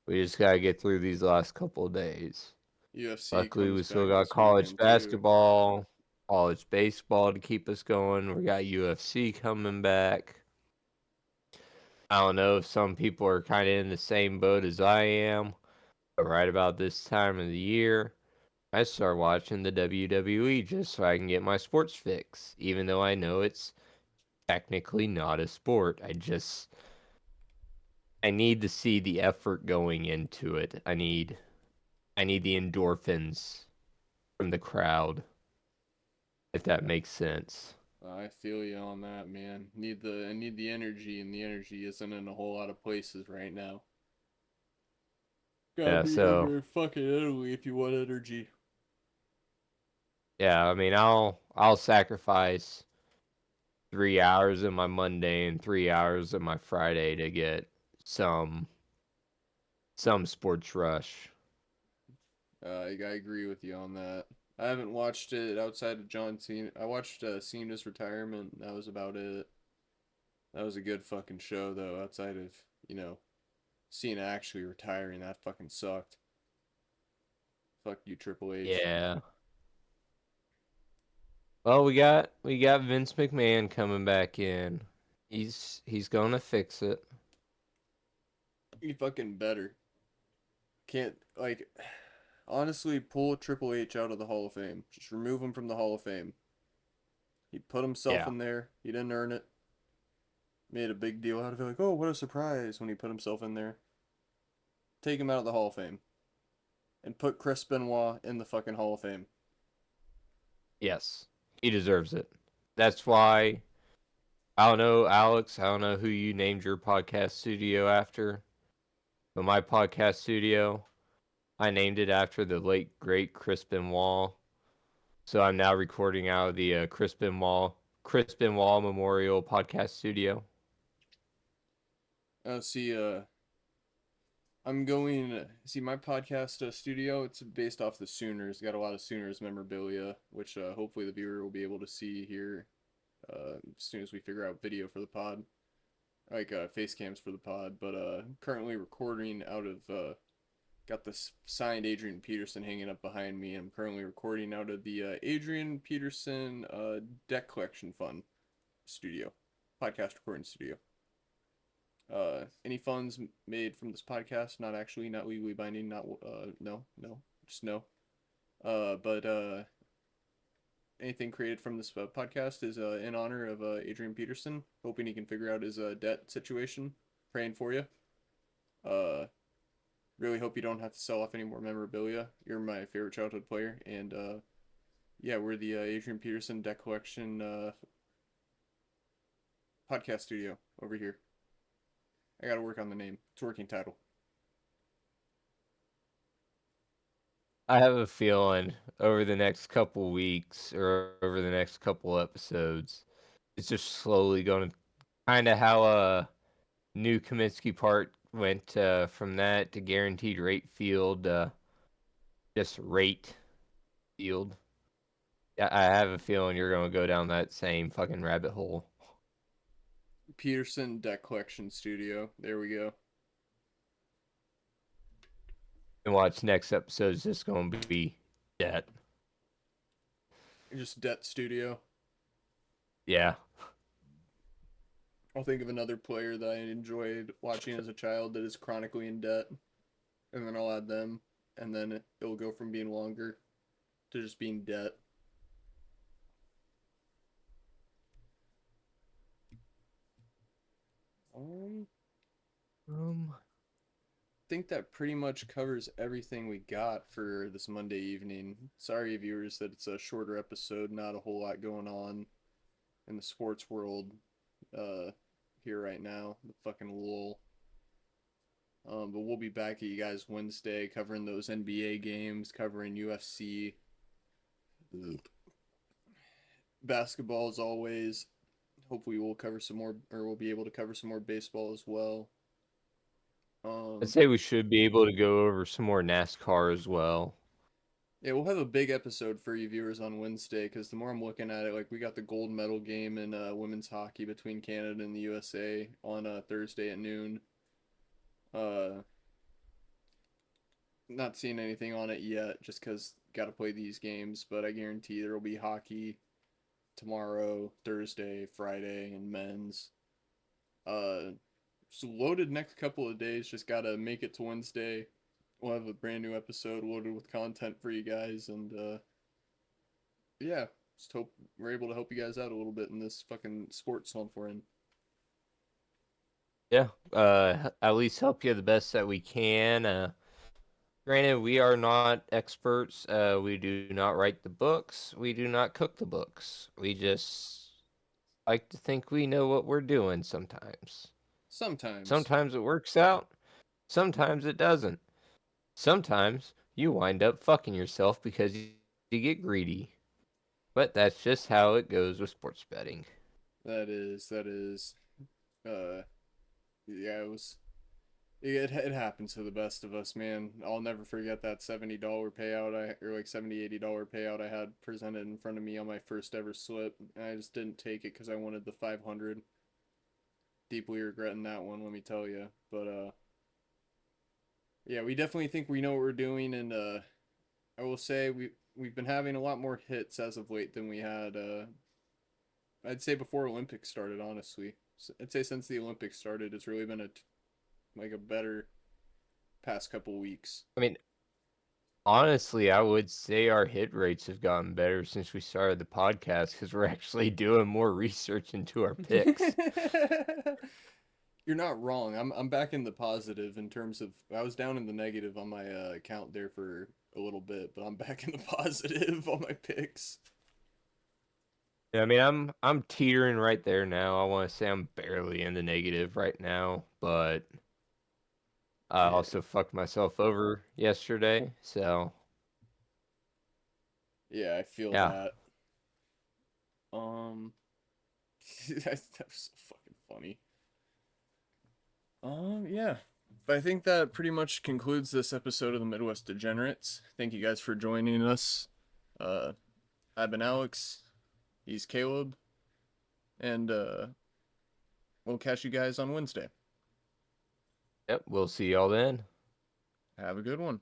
We just gotta get through these last couple of days. UFC Luckily, comes we still back got this college weekend too. basketball, college baseball to keep us going. We got UFC coming back. I don't know if some people are kind of in the same boat as I am, but right about this time of the year, I start watching the WWE just so I can get my sports fix, even though I know it's technically not a sport. I need to see the effort going into it. I need the endorphins from the crowd, if that makes sense. I feel you on that, man. I need the energy, and the energy isn't in a whole lot of places right now. Gotta Yeah, be so over in fucking Italy if you want energy. yeah, I mean I'll sacrifice 3 hours of my Monday and 3 hours of my Friday to get some some sports rush. I agree with you on that. I haven't watched it outside of John Cena. I watched Cena's retirement. That was about it. That was a good fucking show though. Outside of Cena actually retiring, that fucking sucked. Fuck you, Triple H. Yeah. Well, we got Vince McMahon coming back in. He's gonna fix it. You fucking better. Can't like honestly pull Triple H out of the Hall of Fame. Just remove him from the Hall of Fame. He put himself Yeah. in there. He didn't earn it. Made a big deal out of it, like, oh, what a surprise when he put himself in there. Take him out of the Hall of Fame and put Chris Benoit in the fucking Hall of Fame. Yes. He deserves it. That's why I don't know, Alex, I don't know who you named your podcast studio after, but my podcast studio, I named it after the late great Chris Benoit. So I'm now recording out of the Chris Benoit Memorial Podcast Studio. See, I'm going see my podcast studio. It's based off the Sooners. Got a lot of Sooners memorabilia, which hopefully the viewer will be able to see here as soon as we figure out video for the pod, like face cams for the pod. But currently recording out of got this signed Adrian Peterson hanging up behind me. I'm currently recording out of the Adrian Peterson deck collection fund studio, podcast recording studio. Any funds made from this podcast, not actually, not legally binding, not no, just no. But anything created from this podcast is in honor of Adrian Peterson. Hoping he can figure out his debt situation. Praying for you. Uh, really hope you don't have to sell off any more memorabilia. You're my favorite childhood player, and yeah, we're the Adrian Peterson deck collection podcast studio over here. I gotta work on the name. It's a working title. I have a feeling over the next couple weeks or over the next couple episodes, it's just slowly going to kind of how new Kaminsky part went from that to guaranteed rate field, just rate field. I have a feeling you're going to go down that same fucking rabbit hole. Peterson Deck Collection Studio. There we go. And watch next episode is just going to be that. Just Debt Studio. Yeah. I'll think of another player that I enjoyed watching as a child that is chronically in debt, and then I'll add them, and then it'll go from being longer to just being debt. I think that pretty much covers everything we got for this Monday evening. Sorry, viewers, that it's a shorter episode. Not a whole lot going on in the sports world here right now. The fucking lull. But we'll be back at you guys Wednesday covering those NBA games, covering UFC. Basketball as always. Hopefully we'll cover some more, or we'll be able to cover some more baseball as well. I'd say we should be able to go over some more NASCAR as well. Yeah, we'll have a big episode for you viewers on Wednesday because the more I'm looking at it, like we got the gold medal game in women's hockey between Canada and the USA on Thursday at noon. Not seeing anything on it yet just because got to play these games, but I guarantee there will be hockey tomorrow, Thursday, Friday, and men's. So loaded next couple of days. Just gotta make it to Wednesday. We'll have a brand new episode loaded with content for you guys, and yeah, just hope we're able to help you guys out a little bit in this fucking sports slump we're in. Yeah, at least help you the best that we can. Granted, we are not experts. We do not write the books. We do not cook the books. We just like to think we know what we're doing sometimes. Sometimes. Sometimes it works out. Sometimes it doesn't. Sometimes you wind up fucking yourself because you get greedy. But that's just how it goes with sports betting. That is. Uh, yeah, it happens to the best of us, man. I'll never forget that $70 payout or like $70-$80 payout I had presented in front of me on my first ever slip. And I just didn't take it because I wanted the 500. deeply regretting that one, let me tell you. But yeah, we definitely think we know what we're doing, and I will say we've been having a lot more hits as of late than we had. I'd say before Olympics started, honestly. I'd say since the Olympics started, it's really been a better past couple weeks. I mean, honestly, I would say our hit rates have gotten better since we started the podcast because we're actually doing more research into our picks. You're not wrong. I'm back in the positive in terms of I was down in the negative on my account there for a little bit, but I'm back in the positive on my picks. Yeah, I mean, I'm teetering right there now. I want to say I'm barely in the negative right now, but I Yeah, also fucked myself over yesterday, so yeah, I feel yeah. that. Um, that was so fucking funny. Yeah. But I think that pretty much concludes this episode of the Midwest Degenerates. Thank you guys for joining us. Uh, I've been Alex. He's Caleb, and we'll catch you guys on Wednesday. Yep, we'll see y'all then. Have a good one.